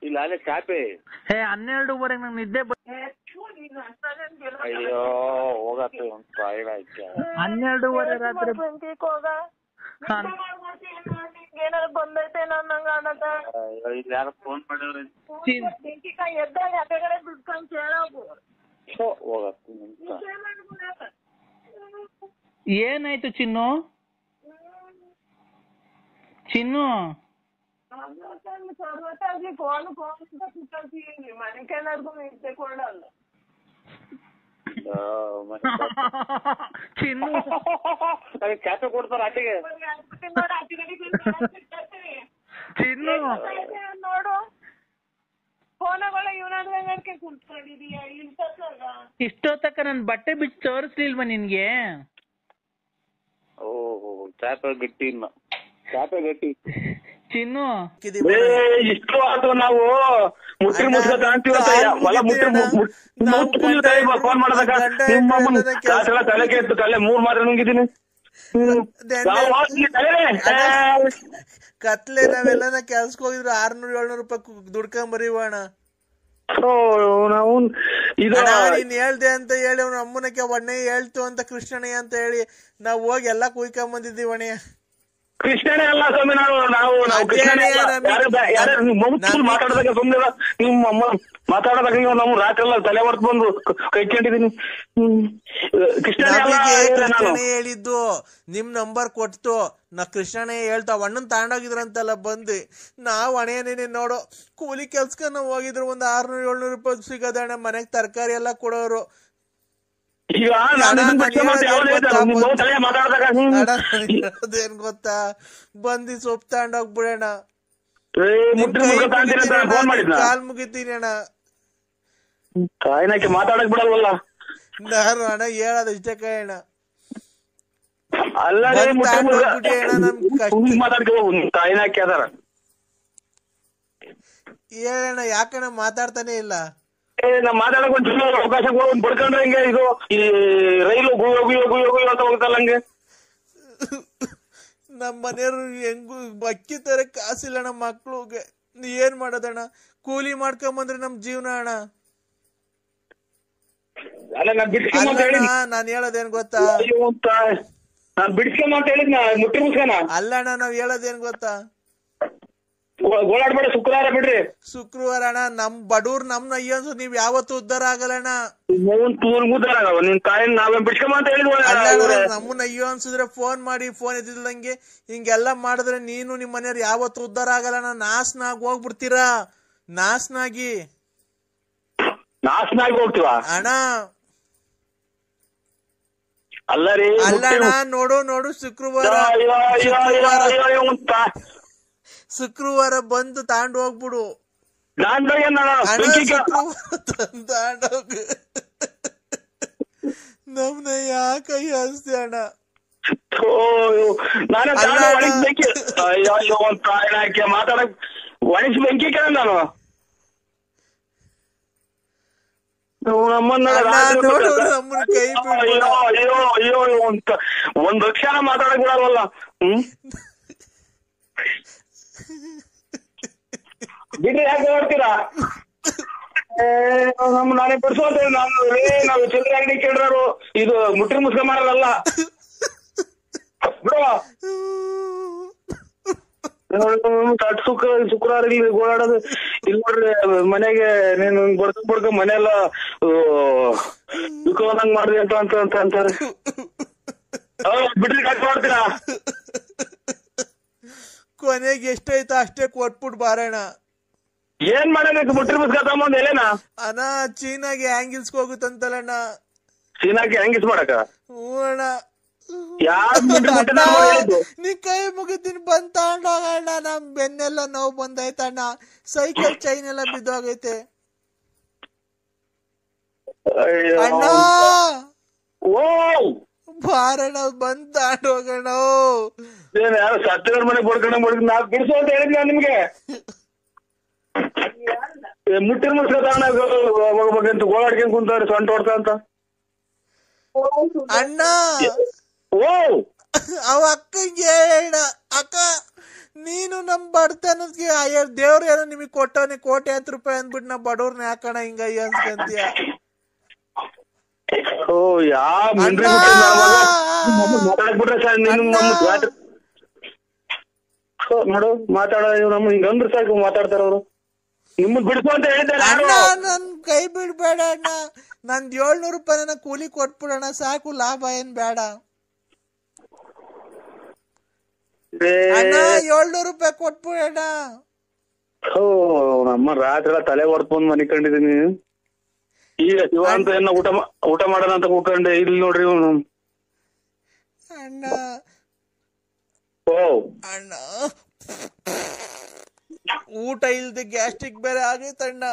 ಇಲ್ಲ, ಚಾಪೆ. 12:15 ನಂಗೆ ನಿದ್ದೆ. ಅಯ್ಯೋ ಹೋಗತ್ತೆ, 12:15 ರಾತ್ರಿ. ಏನಾರು ಬಂದೈತೆ ನಂಗೆ ಅನ್ನದ. ಯಾರು ಫೋನ್ ಮಾಡಿದ್ರೆ ಎದ್ದಾಗ ಅತೆಗಡೆ ಬಿಟ್ಕೊಂಡ್ ಕೇಳೋದು. ಏನಾಯ್ತು ಚಿನ್ನು? ಚಿನ್ನು ಫೋನ್ ಮನೆಕೇನಾರ್ಗು ನಿಂತೆ ಕೊಡಲ್ಲ. ಚಿನ್ನು ಕ್ಯಾಪೆ ಕೊಡ್ತಾರ ಆಚೆಗೆ. ಚಿನ್ನು ನೋಡು ಫೋನಗಳ ಇವನಾದ್ರಂಗಕ್ಕೆ ಕುಂತ್ಕೊಂಡಿದೀಯ ಇಷ್ಟೊತ್ತಕ್ಕ ನನ್ ಬಟ್ಟೆ ಬಿಚ್ಚಿ ತೋರಿಸ್ಲಿಲ್ವಾ ನಿನ್ಗೆ? ಓಹೋ ಚಾಪೆ ಗಟ್ಟಿ ಇಲ್ಲ, ಚಾಪೆ ಗಟ್ಟಿ. ಚಿನ್ನು ಇಷ್ಟು ಆತು ನಾವು ಮುಟ್ಟಿ ಮುಟ್ಟ ಕಾಣ್ತೀವತ್ತ ಹೊಲ ಫೋನ್ ಮಾಡದಾಗ ನಿಮ್ಮ ತಲೆ ಕೆತ್ತು ತಲೆ 3 ಮಾತ್ರ ನುಂಗಿದ್ದೀನಿ. ಕತ್ಲೆ ನಾವೆಲ್ಲ ಕೆಲ್ಸಕ್ಕೆ ಹೋಗಿದ್ರು 600-700 ರೂಪಾಯಿ ದುಡ್ಕೊಂಡ್ ಬರೀವಣ. ನಾವು ಇದು ನೀನ್ ಹೇಳ್ದೆ ಅಂತ ಹೇಳಿ ಅವ್ನ ಅಮ್ಮನಕ್ಕೆ ಒಣ್ಣೆ ಹೇಳ್ತು ಅಂತ ಕೃಷ್ಣಣ್ಣ ಅಂತ ಹೇಳಿ ನಾವ್ ಹೋಗಿ ಎಲ್ಲಾ ಕುಯ್ಕೊಂಡ್ ಬಂದಿದ್ದೀವಿ ಅಣ್ಣಯ್ಯ. ಕೃಷ್ಣನೇ ಅಲ್ಲ ಸ್ವಾಮಿ, ನಾವು ಕೃಷ್ಣನೇ ಮಾತಾಡದಾಗ ಸುಮ್ಮನೆ ನಿಮ್ಮ ಮಾತಾಡದಾಗ ನೀವು ನಮ್ಮ ರಾತ್ರಿ ಎಲ್ಲ ತಲೆ ಹೊರ್ತು ಬಂದು ಕೈಕೊಂಡಿದೀನಿ. ಕೃಷ್ಣನೇ ಹೇಳಿದ್ದು ನಿಮ್ ನಂಬರ್ ಕೊಟ್ಟು ನಾ ಕೃಷ್ಣನೇ ಹೇಳ್ತಾವ ಅಣ್ಣನ್ ತಗೊಂಡೋಗಿದ್ರಂತಲ್ಲ ಬಂದು ನಾವ್ ಅಣೇನೇನೆ ನೋಡೋ ಕೂಲಿ ಕೆಲ್ಸಕ್ಕ ನಾವ್ ಹೋಗಿದ್ರು ಒಂದ್ 600-700 ರೂಪಾಯಿ ಸಿಗೋದಣ್ಣ. ಮನೆಗ್ ತರಕಾರಿ ಎಲ್ಲ ಕೊಡೋರು. ಅದೇನ್ ಗೊತ್ತಾ ಬಂದಿ ಸೊಪ್ಪು ತಗೊಂಡೋಗ್ಬಿಡೋಣ, ಕಾಲ್ ಮುಗಿತೀನಿ ಅಣ್ಣ. ಕಾಯಿನಕ್ಕೆ ಮಾತಾಡಕ್ ಬಿಡಲ್ವಲ್ಲ ನಾನು ಅಣ್ಣ ಹೇಳೋದು ಇಷ್ಟೇ ಕಾಯಣ್ಣ. ಅಲ್ಲ ಕಾಯಿನಾಕಿ ಅದಾರ ಹೇಳಣ್ಣ, ಯಾಕಣ್ಣ ಮಾತಾಡ್ತಾನೆ ಇಲ್ಲ? ನಾ ಮಾತಾಡಕ್ ಒಂದ್ ಅವಕಾಶ ಒಂದ್ ಪಡ್ಕೊಂಡ್ರೆ ಹಿಂಗೆ ಇದು ಈ ರೈಲು ಗುಯ್ಯೋ ಅಂತ ಹೋಗ್ತಲ್ಲ ಹಂಗೆ. ನಮ್ ಮನೆಯವ್ರು ಹೆಂಗು ಅಕ್ಕಿ ತರ ಕಾಸಿಲ್ಲ ಅಣ್ಣ ಮಕ್ಳುಗೆ. ಏನ್ ಮಾಡೋದಣ್ಣ? ಕೂಲಿ ಮಾಡ್ಕೊಂಬಂದ್ರೆ ನಮ್ ಜೀವನ ಅಣ್ಣ. ನಾನ್ ಹೇಳೋದೇನ್ ಗೊತ್ತಾ, ನಾನ್ ಬಿಡಿಸ್ಕೊಂಬ ಅಂತ ಹೇಳಿದ್ನ ಮುಟ್ಟಿ ಮುಸ್ಕನ. ಅಲ್ಲ ಅಣ್ಣ ನಾವ್ ಹೇಳೋದೇನ್ ಗೊತ್ತಾ, ಗೋಳಾಡ್ಬೇಡ, ಶುಕ್ರವಾರ ಬಿಡ್ರಿ. ಶುಕ್ರವಾರ ಅಣ್ಣ ನಮ್ ಬಡವ್ರು ನಮ್ನ ಅಯ್ಯನ್ಸು ನೀವ್ ಯಾವತ್ತು ಉದ್ದಾರ ಆಗಲ್ಲಣ್ಣ. ಉದ್ದಾರ ಆಗವ ನಿನ್ ತಾಯಿ ನಾವೇ ಬಿಡಿಸ್ಕೊಂಬ ಅಂತ ಹೇಳಿದ್ವ. ನಮ್ಮನ್ನ ಅಯ್ಯೋ ಅನ್ಸಿದ್ರೆ ಫೋನ್ ಮಾಡಿ, ಫೋನ್ ಎದ್ದಿಲ್ದಂಗೆ ಹಿಂಗೆಲ್ಲಾ ಮಾಡಿದ್ರೆ ನೀನು ನಿಮ್ ಮನೆಯವ್ರು ಯಾವತ್ತು ಉದ್ದಾರ ಆಗಲ್ಲಣ್ಣ. ನಾಶನಾಗಿ ಹೋಗ್ಬಿಡ್ತೀರಾ, ನಾಶನಾಗಿ ಹೋಗ್ತೀವ ಅಣ್ಣ. ಅಲ್ಲ ರೀ ಅಲ್ಲಣ್ಣ ನೋಡು ಶುಕ್ರವಾರ ಬಂದು ತಾಂಡ್ ಹೋಗ್ಬಿಡು. ನಮ್ನ ಯಾಕೆ ಅನ್ಸ್ತಿ ಅಣ್ಣ? ಮಾತಾಡಕ್ ಒಣಸಿ ಬೆಂಕಿ ಕೇಳ ನಾನು ನಮ್ಮನ್ನ ಕೈ ಅಯ್ಯೋ ಒಂದ್ ಲಕ್ಷನ ಮಾತಾಡಕ್ ಬಿಡಲ್ವಲ್ಲ. ಬಿಡ್ರಿ, ಯಾಕೆ ನೋಡ್ತೀರಾ? ನಾನೇ ಬಿಡಿಸೋತ ನಾವು ಚಿಲ್ಲರೆ ಅಂಗಡಿ ಕೇಳ್ರು ಇದು ಮುಟ್ಟಿ ಮುಸ್ಕ ಮಾಡಲ್ಲ ಬಿಡುವ. ಶುಕ್ರವಾರ ಇಲ್ಲಿ ಓಡಾಡೋದು ಇಲ್ಲಿ ನೋಡ್ರಿ ಮನೆಗೆ ನೀನು ಬಡ್ಕ ಮನೆಯೆಲ್ಲ ದುಃಖವಂದಂಗ್ ಮಾಡ್ರಿ ಅಂತ ಅಂತಾರೆ. ಬಿಡ್ರಿ, ಕಟ್ ಮಾಡ್ತೀರಾ? ಕೊನೆಗೆ ಎಷ್ಟೈತ ಅಷ್ಟೇ ಕೊಟ್ಬಿಟ್ಟು ಬಾರಣ. ಏನ್ ಮಾಡಬೇಕು? ಮುಟ್ಟಿ ಮುಸ್ಕ ತಗೊಂಡ್ ಎಲೆನಾ ಅಣ್ಣ ಚೀನಾಗೆ ಹ್ಯಾಂಗಿಲ್ಸ್ಗೆ ಹೋಗುತ್ತಂತಲ್ಲಣ್ಣ. ಚೀನಾಗೆ ಹ್ಯಾಂಗಿಲ್ಸ್ ಮಾಡಕ? ಹ್ಞೂ ಅಣ್ಣ. ನೀ ಕೈ ಮುಗಿತೀನಿ ಬಂದ್ ತಗೊಂಡೋಗಣ್ಣ. ನಮ್ ಬೆನ್ನೆಲ್ಲ ನೋವು ಬಂದೈತಣ್ಣ, ಸೈಕಲ್ ಚೈನ್ ಎಲ್ಲ ಬಿದ್ದೋಗೈತೆ ಅಣ್ಣ. ಬಾರಣ್ಣ ಬಂದ್ ತಗೊಂಡೋಗಣ್ಣ. ಯಾರು ಸತ್ತಿರ ಮನೆಗೆ ಬಡ್ಕೊಂಡ್ ನಾ ಬಿಡಿಸು ಅಂತ ಹೇಳಿದ್ನ ನಿಮ್ಗೆ. ಮುಟ್ಟಿನ ಮುಸ್ಕ ತಗೊಂಡಂತ ಗೋಳಾಡ್ಕೊಂಡ್ ಕುಂತಾರೆ ಸೊಂಟ ಹೊಡ್ತ ಅಂತ ಅಣ್ಣ. ಅವ ಅಕ್ಕಂಗೆ ಹೇಳ, ಅಕ್ಕ ನೀನು ನಮ್ ಬಡತನಕ್ಕೆ ದೇವ್ರ ಏನೋ ನಿಮಗ್ ಕೊಟ್ಟವನಿ ₹1,00,00,000 ಅಂದ್ಬಿಟ್ಟು ನಾ ಬಡವ್ರನ್ನ ಯಾಕಣ ಹಿಂಗ ಅನ್ಸ್ಕಂತೀಯ? ನೋಡು ಮಾತಾಡ ನಮ್ ಹಿಂಗ ಅಂದ್ರ ಸಾಕು ಮಾತಾಡ್ತಾರ ಅವ್ರು. ನಿಮ್ಮದ್ ಬಿಡ್ಸು ಅಂತ ಹೇಳಿದ್ದೆ. ನನ್ ಕೈ ಬಿಡ್ಬೇಡ ಅಣ್ಣ, ನಂದ್ ₹700 ಕೂಲಿ ಕೊಟ್ಬಿಡೋಣ ಸಾಕು, ಲಾಭ ಏನ್ ಬೇಡ ಅಣ್ಣ. ₹700 ಕೊಟ್ಬಿಡೋಣ. ನಮ್ಮ ರಾತ್ರಿ ತಲೆ ಹೊಡ್ಕೊಂಡ್ ಮನೆ ಕಂಡಿದೀನಿ. ಈಗ ಶಿವ ಅಂತ ಏನ ಊಟ ಮಾಡೋಣ ಅಂತ ಕೂತ್ಕೊಂಡೆ, ಇಲ್ಲಿ ನೋಡ್ರಿ ಇವನು. ಅಣ್ಣ ಓ ಅಣ್ಣ ಊಟ ಇಲ್ದೆ ಗ್ಯಾಸ್ಟ್ರಿಕ್ ಬೇರೆ ಆಗೈತಣ್ಣ.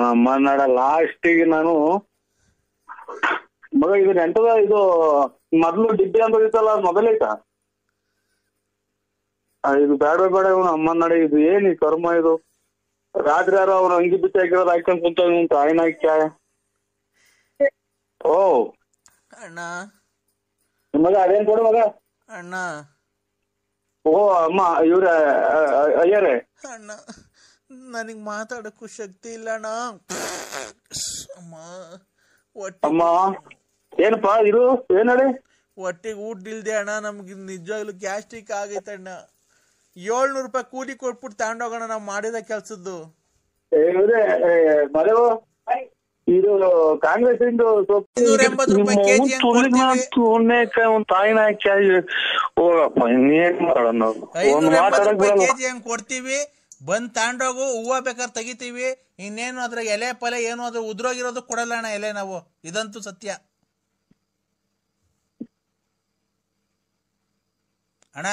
ನಮ್ಮನ್ನಡ ಲಾಸ್ಟಿಗೆ ನಾನು ಮಗ ಇದು ಎಂಟದ ಇದು ಮೊದ್ಲು ಡಿಬ್ಬಿ ಅಂತ ಇತ್ತಲ್ಲ ಮೊದಲೈತಾ ಇದು ಬೇಡ ಬೇಡ ಇವನು ಅಮ್ಮನ್ನಡ ಇದು ಏನ್ ಈ ಕರ್ಮ ಇದು. ರಾತ್ರಿ ಯಾರೋ ಅವ್ನು ಅಂಗಿ ಬಿಚ್ಚಿ ಹಾಕಿರೋದು ಹಾಕೊಂಡ್ ಕುಂತ ತಾಯಿನ ಹಾಕ್ಯ. ಓ ಅಣ್ಣ ಮಗ ಅದೇನ್ ಕೊಡು ಮಗ. ಅಣ್ಣ ಓ ಅಮ್ಮ ಇವ್ರ ಅಯ್ಯರೇ. ಅಣ್ಣ ನನಗ್ ಮಾತಾಡಕ್ಕೂ ಶಕ್ತಿ ಇಲ್ಲ ಅಣ್ಣ. ಅಮ್ಮ ಅಮ್ಮ ಏನಪ್ಪಾ ಇದು ಏನ್ ಹೇಳಿ. ಹೊಟ್ಟೆಗೆ ಊಟ ಇಲ್ದೆ ಅಣ್ಣ ನಮ್ಗೆ ನಿಜವಾಗ್ಲೂ ಗ್ಯಾಸ್ಟ್ರಿಕ್ ಆಗೈತಣ್ಣ. 700 ರೂಪಾಯಿ ಕೂಲಿ ಕೊಟ್ಬಿಟ್ಟು ತಗೊಂಡೋಗೋಣ ನಾವು ಮಾಡಿದ ಕೆಲ್ಸದ್ದು. ಮರೆವು ಇದು ಕಾಂಗ್ರೆಸ್ ಇಂದು 280 ರೂಪಾಯಿ ಕೆಜಿ ತಾಯಿನ ಹೋಗಪ್ಪ ಇನ್ನೇನ್ ಮಾಡೋಣ. 580 ರೂಪಾಯಿ ಕೆಜಿ ಹಂಗ್ ಕೊಡ್ತೀವಿ, ಬಂದ್ ತಗೊಂಡೋಗು. ಹೂವ ಬೇಕಾದ್ರೆ ತೆಗಿತೀವಿ, ಇನ್ನೇನು ಅದ್ರ ಎಲೆ ಪಲೆ ಏನು ಅದ್ರ ಉದ್ರೋಗಿರೋದು ಕೊಡಲ್ಲ ಅಣ್ಣ ಎಲೆ ನಾವು. ಇದಂತೂ ಸತ್ಯ ಅಣ್ಣ.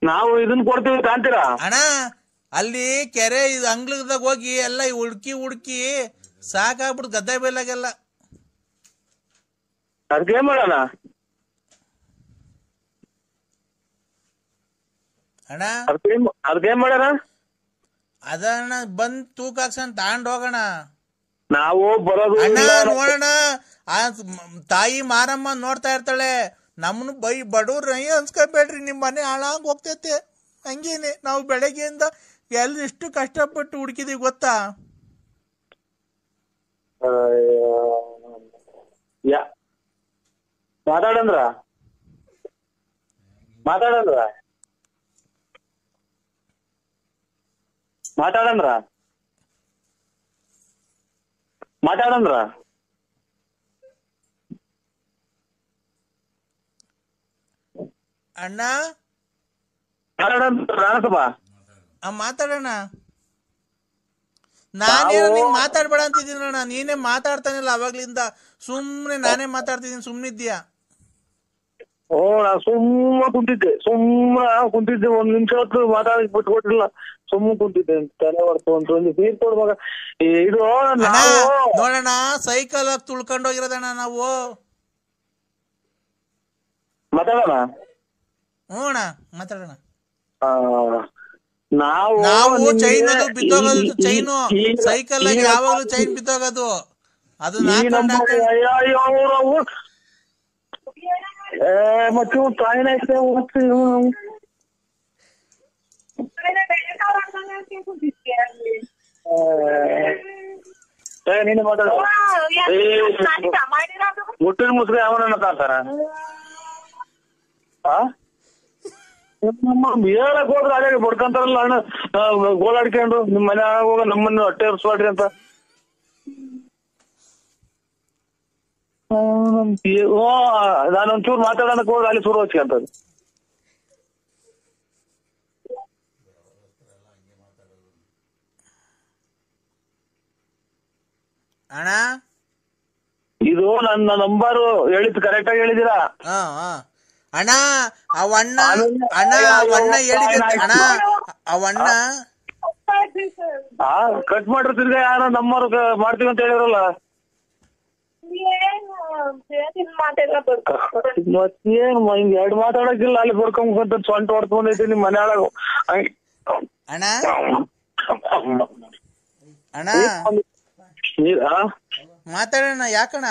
ನಾವು ಇದನ್ನ ಕೊಡ್ತೀವಿ ಕಾಂತೀರಾ ಅಣ್ಣ. ಅಲ್ಲಿ ಕೆರೆ ಇದು ಅಂಗ್ಲದಾಗ ಹೋಗಿ ಎಲ್ಲ ಹುಡ್ಕಿ ಸಾಕಾಗ್ಬಿಟ್ಟು ಗದ್ದೆ ಬೈಲಾಗೆಲ್ಲ. ಅದಕ್ಕೆ ಏನ್ ಮಾಡೋಣ ಅಣ್ಣ? ಅದಕ್ಕೇನ್ ಮಾಡೋಣ? ಅದನ್ನ ಬಂದ್ ತೂಕ ಹಾಕ್ಸನ್ ತಗೊಂಡ್ ಹೋಗೋಣ. ನಾವು ಬರೋದು ಅಣ್ಣ ನೋಡೋಣ. ಆ ತಾಯಿ ಮಾರಮ್ಮ ನೋಡ್ತಾ ಇರ್ತಾಳೆ. ನಮ್ಮನ್ನು ಬಡವ್ರ ಅನ್ಸ್ಕೊಬೇಡ್ರಿ, ನಿಮ್ ಮನೆ ಹಾಳಾಗ್ ಹೋಗ್ತೈತೆ. ಹಂಗೇನೆ ನಾವು ಬೆಳಗ್ಗೆಯಿಂದ ಎಷ್ಟು ಕಷ್ಟಪಟ್ಟು ಹುಡುಕಿದೀವಿ ಗೊತ್ತಾ. ಮಾತಾಡಂದ್ರ ಅಣ್ಣ ಮಾತಾಡೋಣ. ನಾನೇನು ನಿಂಗೆ ಮಾತಾಡ್ಬೇಡ ಅಂತಿದ್ದೀನಣ್ಣ, ನೀನೇ ಮಾತಾಡ್ತಾನಿಲ್ಲ ಅವಾಗ್ಲಿಂದ. ಸುಮ್ನೆ ನಾನೇ ಮಾತಾಡ್ತಿದ್ದೀನಿ, ಸುಮ್ನಿದ್ಯಾ? ಓ ನಾ ಸುಮ್ಮ ಕುಂತಿದ್ದೆ 1 ನಿಮಿಷ ಹೊತ್ತು ಮಾತಾಡಕ್ ಬಿಟ್ಕೊಟ್ಟಿಲ್ಲ. ಸುಮ್ಮ ಕುಂತಿದ್ದೆ ತಲೆ ಹೊಡ್ತು ಅಂತ ಒಂದು ನೀರ್ ಕೊಡು ಮಗ. ಇದು ನೋಡೋಣ, ಸೈಕಲ್ ತುಳ್ಕೊಂಡೋಗಿರೋದಣ್ಣ ನಾವು. ಮಾತಾಡೋಣ. ಹ್ಞೂ ಅಣ್ಣ ಮಾತಾಡೋಣ. ನಾವು ಚೈನ್ ಅದು ಬಿದ್ದೋಗೋದು, ಚೈನು ಸೈಕಲ್ ಆಗಿ ಯಾವಾಗ್ಲೂ ಚೈನ್ ಬಿದ್ದೋಗೋದು. ಅದು ಮತ್ತೆ ತಾಯಿನ ನೀನು ಮಾತಾಡ. ಮುಟ್ಟಿನ ಮುಸ್ರಿ ಅವನನ್ನ ತಾತಾರ ಹೇಳಕ್ ಹೋದ್ರೆ ಅದೇ ಬಡ್ಕಂತಾರಲ್ಲ ಅಣ್ಣ, ಗೋಳಾಡ್ಕೊಂಡು ನಿಮ್ ಮನೆ ಹೋಗ ನಮ್ಮನ್ನು ಹೊಟ್ಟೆ ಹರ್ಸ್ಬಾಡ್ರಿ ಅಂತ. ನಾನೊಂಚೂರು ಮಾತಾಡೋದಕ್ಕೆ ಹೋದ್ರೆ ಅಲ್ಲಿ ಶುರು ಹಚ್ಕೊಂತದ್ದು. ಅಣ್ಣ ಇದು ನನ್ನ ನಂಬರು ಹೇಳಿದ್ದು ಕರೆಕ್ಟ್ ಆಗಿ ಹೇಳಿದಿರಾ ಅಣ್ಣ? ಅವಣ್ಣ ಹೇಳಿದ ಅಣ್ಣ, ಅವಣ್ಣ ಕಟ್ ಮಾಡ್ರಿ. ತಿರ್ಗಾ ಯಾರೋ ನಂಬರ್ ಮಾಡ್ತೀವಿ ಅಂತ ಹೇಳಿರಲ್ಲ. ಮತ್ತೇನು ಹಿಂಗ್ 2 ಮಾತಾಡಕ್ಕಿಲ್ಲ, ಅಲ್ಲಿ ಬಡ್ಕೊಂಡ್ ಸೊಂಟ ಹೊಡ್ಕೊಂಡೈತಿ ನಿಮ್ ಮನೆ ಒಳಗ. ಅಣ್ಣ ಅಣ್ಣ ಮಾತಾಡೋಣ. ಯಾಕಣ್ಣ?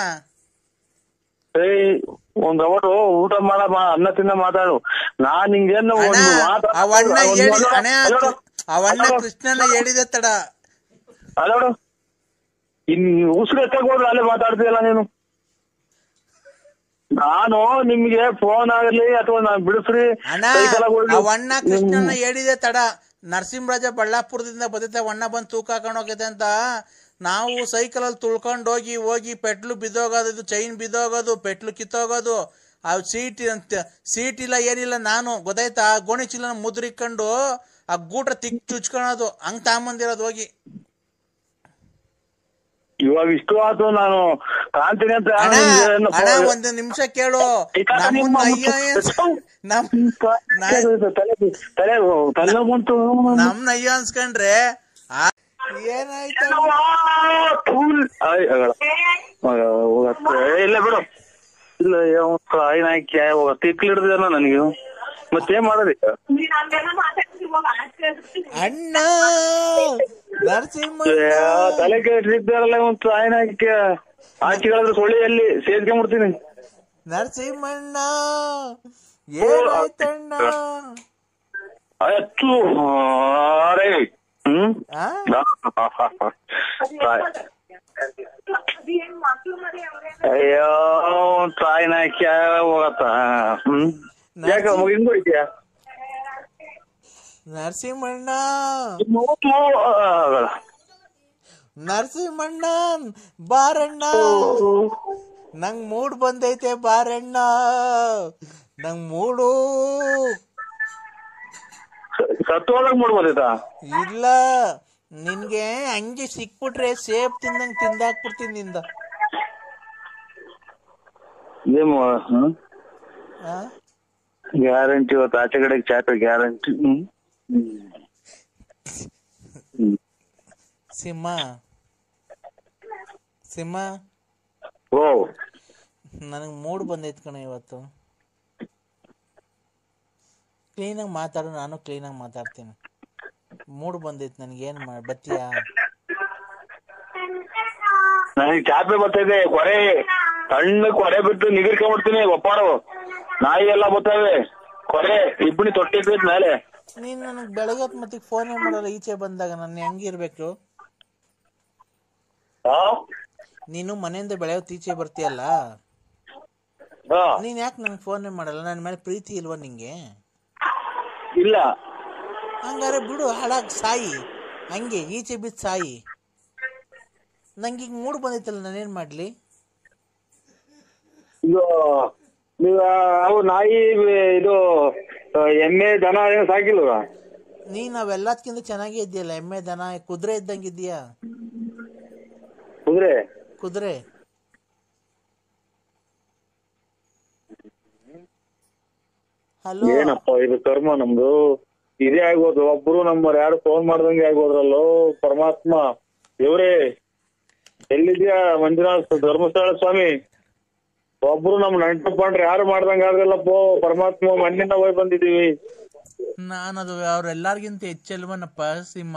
ಒಂದ್ ಅವರು ಊಟ ಮಾಡ ಅನ್ನ ತಿನ್ನ ಮಾತಾಡು. ನಾನ್ ಹಿಂಗೇನು ಅವಣ್ಣ ಕೃಷ್ಣನ ಹೇಳಿದೆ ತಡ. ಅಲ್ಲೋಡು ಇನ್ ಉಸಿರು ಎತ್ತಕ್ ಹೋದ್ರೆ ಅಲ್ಲೇ ಮಾತಾಡ್ತೀಯಲ್ಲ ನೀನು. ನಾನು ನಿಮ್ಗೆ ಫೋನ್ ಆಗಲಿ ಅಥವಾ ನಾನ್ ಬಿಡಿಸ್ರಿ. ಅವಣ್ಣ ಕೃಷ್ಣನ ಹೇಳಿದೆ ತಡ. ನರಸಿಂಹರಾಜ ಬಳ್ಳಾಪುರದಿಂದ ಬದೈತೆ, ಅಣ್ಣ ಬಂದ್ ತೂಕ ಹಾಕೊಂಡ್ ಹೋಗೈತೆ ಅಂತ ನಾವು ಸೈಕಲಲ್ಲಿ ತುಳ್ಕೊಂಡು ಹೋಗಿ ಹೋಗಿ ಪೆಟ್ಲು ಬಿದ್ದೋಗೋದು, ಚೈನ್ ಬಿದ್ದೋಗೋದು, ಪೆಟ್ಲು ಕಿತ್ತೋಗೋದು, ಆ ಸೀಟ್ ಇಲ್ಲ ಏನಿಲ್ಲ. ನಾನು ಗೊತ್ತಾಯ್ತಾ, ಗೋಣಿ ಚೀಲನ ಮುದ್ರಿಕೊಂಡು ಆ ಗೂಟ್ರ ಚುಚ್ಕೊಳೋದು, ಹಂಗ್ ತಗೊಂಬಂದಿರೋದು ಹೋಗಿ. ಇವಾಗ ಇಷ್ಟು ಆತು, ನಾನು ಕಾಣ್ತೀನಿ ಅಂತ ಅಣ್ಣ ಒಂದು ನಿಮಿಷ ಕೇಳು. ನಮ್ನ ಅಯ್ಯ ಅನ್ಸ್ಕೊಂಡ್ರೆ ಏನಾಯ್ತು ಇಲ್ಲ ಬಿಡು, ಇಲ್ಲ ತಿಕ್ಲಿ ಹಿಡ್ದಿದಾನ ನನಗೆ, ಮತ್ತೇನ್ ಮಾಡೋದೀಗ? ಅಣ್ಣ ನರಸಿಂಹ ತಲೆ ಕೆಟ್ಟಿದ್ದಾರಲ್ಲ, ಒಂದು ಆಯ್ನ ಹಾಕಿ ಹಾಕಿಗಳಾದ್ರೆ ಸೊಳ್ಳೆಯಲ್ಲಿ ಸೇರ್ಕೊಂಡ್ಬಿಡ್ತೀನಿ. ನರಸಿಂಹಣ್ಣ ಏನಾಯ್ತಣ್ಣ? ಅಚ್ಚು ರೇ ಅಯ್ಯೋ ತಾಯಿನ ಹಾಕಿ ಹೋಗತ್ತ. ಯಾಕ ಹಿಂಗ್ ಹೊಡಿತೀಯ? ನರಸಿಂಹಣ್ಣ ನರಸಿಂಹಣ್ಣ ಬಾರಣ್ಣ, ನಂಗ್ ಮೂಡ್ ಬಂದೈತೆ ಬಾರಣ್ಣ, ನಂಗ್ ಮೂಡು. ಸತ್ತೋದಾಗ ಮೂಡ್ ಬಂದೈತಾ? ಇಲ್ಲ, ನಿನ್ಗೆ ಹಂಗೆ ಸಿಕ್ಬಿಟ್ರೆ ಸೇಬ್ ತಿಂದಂಗ್ ತಿಂದಾಕ್ಬಿಡ್ತೀನಿ ನಿಂದ. ಗ್ಯಾರಂಟಿ ಇವತ್ತು ಆಚೆ ಕಡೆಗೆ ಚಾಪೆ ಗ್ಯಾರಂಟಿ. ಸಿಂಹ ಸಿಂಹ, ಓ ನನಗ್ ಮೂಡ್ ಬಂದೈತ್ ಕಣ ಇವತ್ತು. ಕ್ಲೀನಾಗಿ ಮಾತಾಡು, ನಾನು ಕ್ಲೀನಾಗಿ ಮಾತಾಡ್ತೀನಿ. ಮೂಡ್ ಬಂದೈತ್ ನನಗೆ, ಏನ್ ಬತ್ತೀಯಾ? ನನಗೆ ಚಾಪೆ ಬರ್ತೈತೆ, ಕೊರೆ ಸಣ್ಣ ಕೊರೆ ಬಿಟ್ಟು ನಿಗಿರ್ಕೊಂಡ್ಬಿಡ್ತೀನಿ. ಒಪ್ಪಾಡು ನಾಯಿ ಎಲ್ಲ ಬರ್ತವೆ, ಕೊರೆ ಇಬ್ಬನಿ ತೊಟ್ಟಿರ್ತೈತೆ ಮೇಲೆ. ನೀನ್ ನನಗ್ ಬೆಳಗ್ಗೆ ಮತ್ತೆ ಫೋನೇ ಮಾಡಲ್ಲ ಈಚೆ ಬಂದಾಗ, ನಾನು ಹೆಂಗಿರ್ಬೇಕು? ನೀನು ಮನೆಯಿಂದ ಬೆಳಗ್ಗೆ ಈಚೆ ಬರ್ತೀಯಲ್ಲ, ನೀನ್ ಯಾಕೆ ನನ್ಗೆ ಫೋನೇ ಮಾಡಲ್ಲ? ನನ್ನ ಮೇಲೆ ಪ್ರೀತಿ ಇಲ್ವಾ ನಿಂಗೆ? ಇಲ್ಲ. ಹಂಗಾರೆ ಬಿಡು, ಹಾಳಾಗ್ ಸಾಯಿ, ಹಂಗೆ ಈಚೆ ಬಿದ್ದು ಸಾಯಿ. ನಂಗೆ ಈಗ ಮೂಡ್ ಬಂದೈತಲ್ಲ, ನಾನೇನ್ ಮಾಡ್ಲಿ? ಇದು ನೀವು ಅವು ನಾಯಿ ಇದು ಎಮ್ಮೆ ದನ ಏನು ಸಾಕಿಲ್ವ? ನೀನ್ ಅವೆಲ್ಲದಕ್ಕಿಂತ ಚೆನ್ನಾಗೇ ಇದೆಯಲ್ಲ, ಎಮ್ಮೆ ದನ ಕುದುರೆ ಇದ್ದಂಗಿದ್ಯಾ. ಕುದುರೆ ಕುದುರೆ ಹಲೋ. ಏನಪ್ಪ ಇದು ಕರ್ಮ ನಮ್ದು, ಇದೇ ಆಗ್ಬೋದು. ಒಬ್ರು ನಮ್ಮವ್ರು ಯಾರು ಫೋನ್ ಮಾಡ್ದಂಗೆ ಆಗ್ಬೋದ್ರಲ್ಲೋ ಪರಮಾತ್ಮ. ದೇವ್ರೇ ಎಲ್ಲಿದ್ಯಾ ಮಂಜುನಾಥ್ ಧರ್ಮಸ್ಥಳ ಸ್ವಾಮಿ? ಒಬ್ರು ನಮ್ ನೆಂಟಪ್ಪ ಯಾರು ಮಾಡ್ದಂಗ ಆಗಲ್ಲಪ್ಪೋ ಪರಮಾತ್ಮ. ಮಣ್ಣಿನ ಹೋಗಿ ಬಂದಿದೀವಿ. ನಾನದು ಅವ್ರೆಲ್ಲಾರ್ಗಿಂತ ಹೆಚ್ಚಲ್ವನಪ್ಪ ಸಿಂಹ.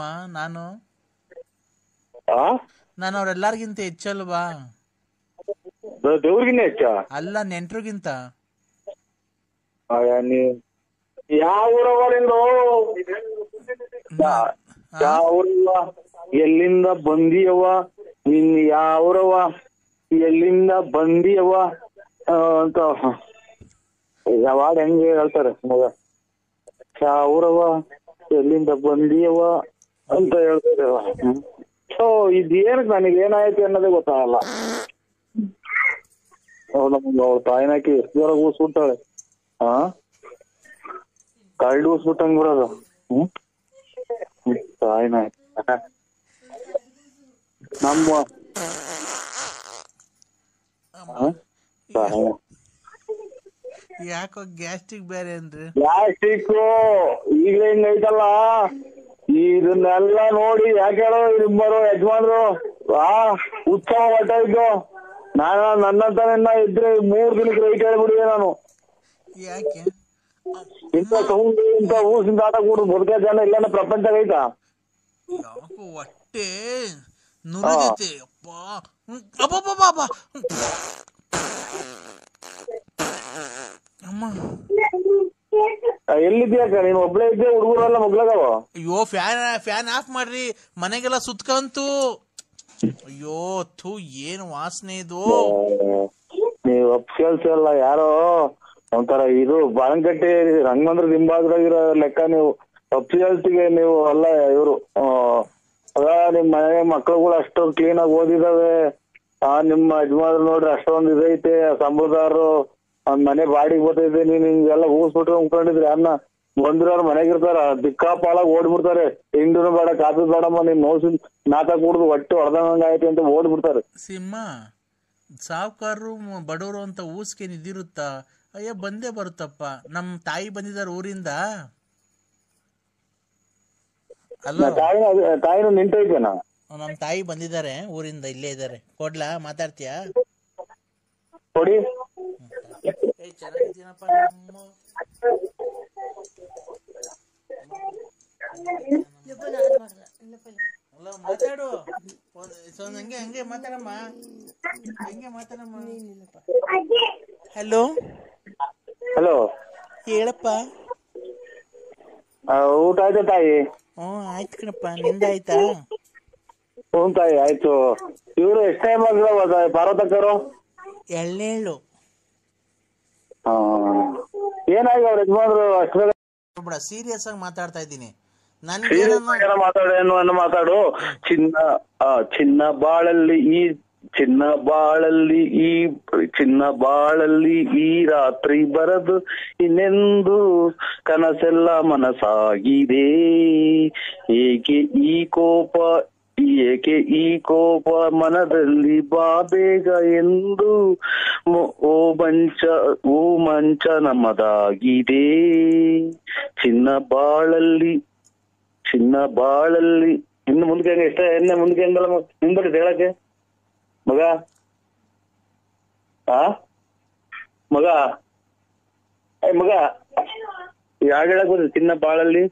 ನಾನು ಅವ್ರೆಲ್ಲಾರ್ಗಿಂತ ಹೆಚ್ಚಲ್ವಾ? ದೇವ್ರಿಗಿನ್ನ ಹೆಚ್ಚ ಅಲ್ಲ, ನೆಂಟ್ರಿಗಿಂತ. ಯಾವ ಊರವ ನಿಂದು? ಯಾವ ಊರವ? ಎಲ್ಲಿಂದ ಬಂದಿಯವ? ನಿನ್ ಯಾವ್ರವ? ಎಲ್ಲಿಂದ ಬಂದಿಯವ ಅಂತ ಯಾವಾಗ ಹೆಂಗೆ ಹೇಳ್ತಾರೆ ಮಗ. ಯಾವ್ರವ ಎಲ್ಲಿಂದ ಬಂದಿಯವ ಅಂತ ಹೇಳ್ತಾರೆ. ಸೊ ಇದೇನಕ್ ನನಗೆ ಏನಾಯ್ತು ಅನ್ನೋದೇ ಗೊತ್ತಾಗಲ್ಲ. ನಮ್ಗೆ ಅವಳ ತಾಯಿನಾಕಿ ಎಷ್ಟು ಜೋರ ಊಸ್ಬಿಡ್ತಾಳೆ. ಕಳ್ಳು ಊಸ್ಬಿಟ್ಟಂಗ್ ಬಿಡೋದು. ತಾಯಿನಾಕಿ ನಮ್ಮ ಯಾಕೋ ಗ್ಯಾಸ್ಟ್ರಿಕ್ ಬೇರೆ ಅಂದ್ರೆ? ಗ್ಯಾಸ್ಟ್ರಿಕ್ ಈಗಲೇ ಹಿಂಗೈತಲ್ಲ, ಇದನ್ನೆಲ್ಲ ನೋಡಿ ಯಾಕೆ ಹೇಳೋ ನಿಮ್ಮರು ಯಜಮಾನ್ರು ಉತ್ಸವ ಹೊಟ್ಟ ಇದ್ದು. ನಾನು ನನ್ನಂತ ಇದ್ರೆ 3 ದಿನಕ್ಕೆ ರೈಟ್ ಹೇಳ್ಬಿಡಿದೆ ನಾನು. ಯಾಕೆ ಇಂಥ ಸೌಂಡ್ ಇಂಥ ಊಸಿಂದ ಆಟ ಕೂಡ ಬದುಕ ಜನ ಇಲ್ಲ ಪ್ರಪಂಚ ಐತಾ? ಯಾಕೋ ಹೊಟ್ಟೆ ನುರಿದೈತೆ ಅಪ್ಪ. ಅಬ್ಬಬ್ಬಬ್ಬ ಅಮ್ಮ, ಎಲ್ಲಿದ್ಯಾಕ ನೀನು? ಒಬ್ಳೆ ಇದ್ದೆ, ಹುಡುಗರೆಲ್ಲ ಮಗ್ಳಗವ? ಅಯ್ಯೋ ಫ್ಯಾನ್ ಆಫ್ ಮಾಡ್ರಿ, ಮನೆಗೆಲ್ಲ ಸುತ್ಕಂತು. ಅಯ್ಯೋ ಥೂ, ಏನು ವಾಸನೆ ಇದು. ನೀವು ಅಪ್ಸಲ್ಸ್ ಎಲ್ಲ ಯಾರೋ ಒಂಥರ ಇದು ಬಾಳಂಕಟ್ಟಿ ರಂಗಮಂದ್ರ ಹಿಂಭಾಗದಾಗಿರೋ ಲೆಕ್ಕ ನೀವು. ಅಪ್ಸಲ್ಸ್ಗೆ ನೀವು ಅಲ್ಲ ಇವರು ನಿಮ್ ಮನೆ ಮಕ್ಳುಗಳು ಅಷ್ಟೊಂದು ಕ್ಲೀನ್ ಆಗಿ ಓದಿದಾವೆ. ನಿಮ್ಮ ಯಜಮಾನ್ರು ನೋಡ್ರಿ ಅಷ್ಟೊಂದು ಇದೈತೆ ಸಂಬಳದಾರರು, ಮನೆ ಬಾಡಿಗೆ ಬರ್ತೈತೆ, ನೀನ್ ಹಿಂಗೆಲ್ಲ ಊಸ್ಬಿಟ್ರೆ ಅನ್ಕೊಂಡಿದ್ರಿ ಅನ್ನ ಬಂದಿರೋರು ಮನೆಗಿರ್ತಾರ ದಿಕ್ಕಾಪಾಲಾಗಿ ಓಡ್ಬಿಡ್ತಾರೆ. ತಿಂಡಿನೂ ಬೇಡ ಕಾಫಿ ಬೇಡಮ್ಮ ನೀನ್ ನೋಸಿ ನಾಟ ಕುಡ್ದು ಹೊಟ್ಟೆ ಹೊಡೆದಂಗ ಆಯ್ತು ಅಂತ ಓಡ್ಬಿಡ್ತಾರೆ. ಸಿಂಹ ಸಾವುಕಾರರು ಬಡವರು ಅಂತ ಊಸ್ಕೆ ನಿದಿರುತ್ತಾ? ಅಯ್ಯೋ ಬಂದೇ ಬರುತ್ತಪ್ಪ. ನಮ್ಮ ತಾಯಿ ಬಂದಿದ್ದಾರೆ ಊರಿಂದ. ಅಲ್ಲ ತಾಯಿನೂ ನಿಂತೈತೇನಾ? ನಮ್ಮ ತಾಯಿ ಬಂದಿದ್ದಾರೆ ಊರಿಂದ, ಇಲ್ಲೇ ಇದ್ದಾರೆ. ಕೊಡ್ಲಾ? ಮಾತಾಡ್ತೀಯಾ? ಕೊಡಿ. ಚೆನ್ನಾಗಿದ್ದೀನಪ್ಪ. ಅಲ್ಲ ಮಾತಾಡು, ಹಂಗೆ ಹಂಗೆ ಮಾತಾಡಮ್ಮ, ಹಂಗೆ ಮಾತಾಡಮ್ಮ. ಹಲೋ ಹಲೋ, ಹೇಳಪ್ಪ. ಊಟ ಆಯ್ತಾ ತಾಯಿ? ಆಯ್ತು ಕಣಪ್ಪ, ನಿಂದಾಯ್ತಾ? ಹ್ಞೂ ತಾಯಿ ಆಯ್ತು. ಇವ್ರು ಎಷ್ಟ್ ಟೈಮ್ ಆಗಿರೋ ಪಾರ್ವತಕ್ಕರು? ಎಳ್ನೇಳು. ಏನಾಗಿ ಅವ್ರ ಯಜಮಾನ್ರು ಅಷ್ಟು ಬೇಡ, ಸೀರಿಯಸ್ ಆಗಿ ಮಾತಾಡ್ತಾ ಇದ್ದೀನಿ. ಮಾತಾಡು. ಚಿನ್ನ ಬಾಳಲ್ಲಿ ಈ ರಾತ್ರಿ ಬರದು ಇನ್ನೆಂದು ಕನಸೆಲ್ಲ ಮನಸಾಗಿದೆ. ಏಕೆ ಈ ಕೋಪ ಮನದಲ್ಲಿ ಬಾ ಬೇಗ ಎಂದು ಓ ಮಂಚ ನಮ್ಮದಾಗಿದೆ. ಚಿನ್ನ ಬಾಳಲ್ಲಿ ಇನ್ನು ಮುಂದಕ್ಕೆ ಹೆಂಗ ಇಷ್ಟ ಎಣ್ಣೆ ಮುಂದಕ್ಕೆ ಹೆಂಗಲ್ಲ ನಿಂಬಲ್ಲಿ ಹೇಳಕ್ಕೆ ಮಗ ಮಗ ಮಗ ಯಾಗ ಹೇಳಕ್ ಬಂದ್ರಿ? ಚಿನ್ನ ಬಾಳಲ್ಲಿ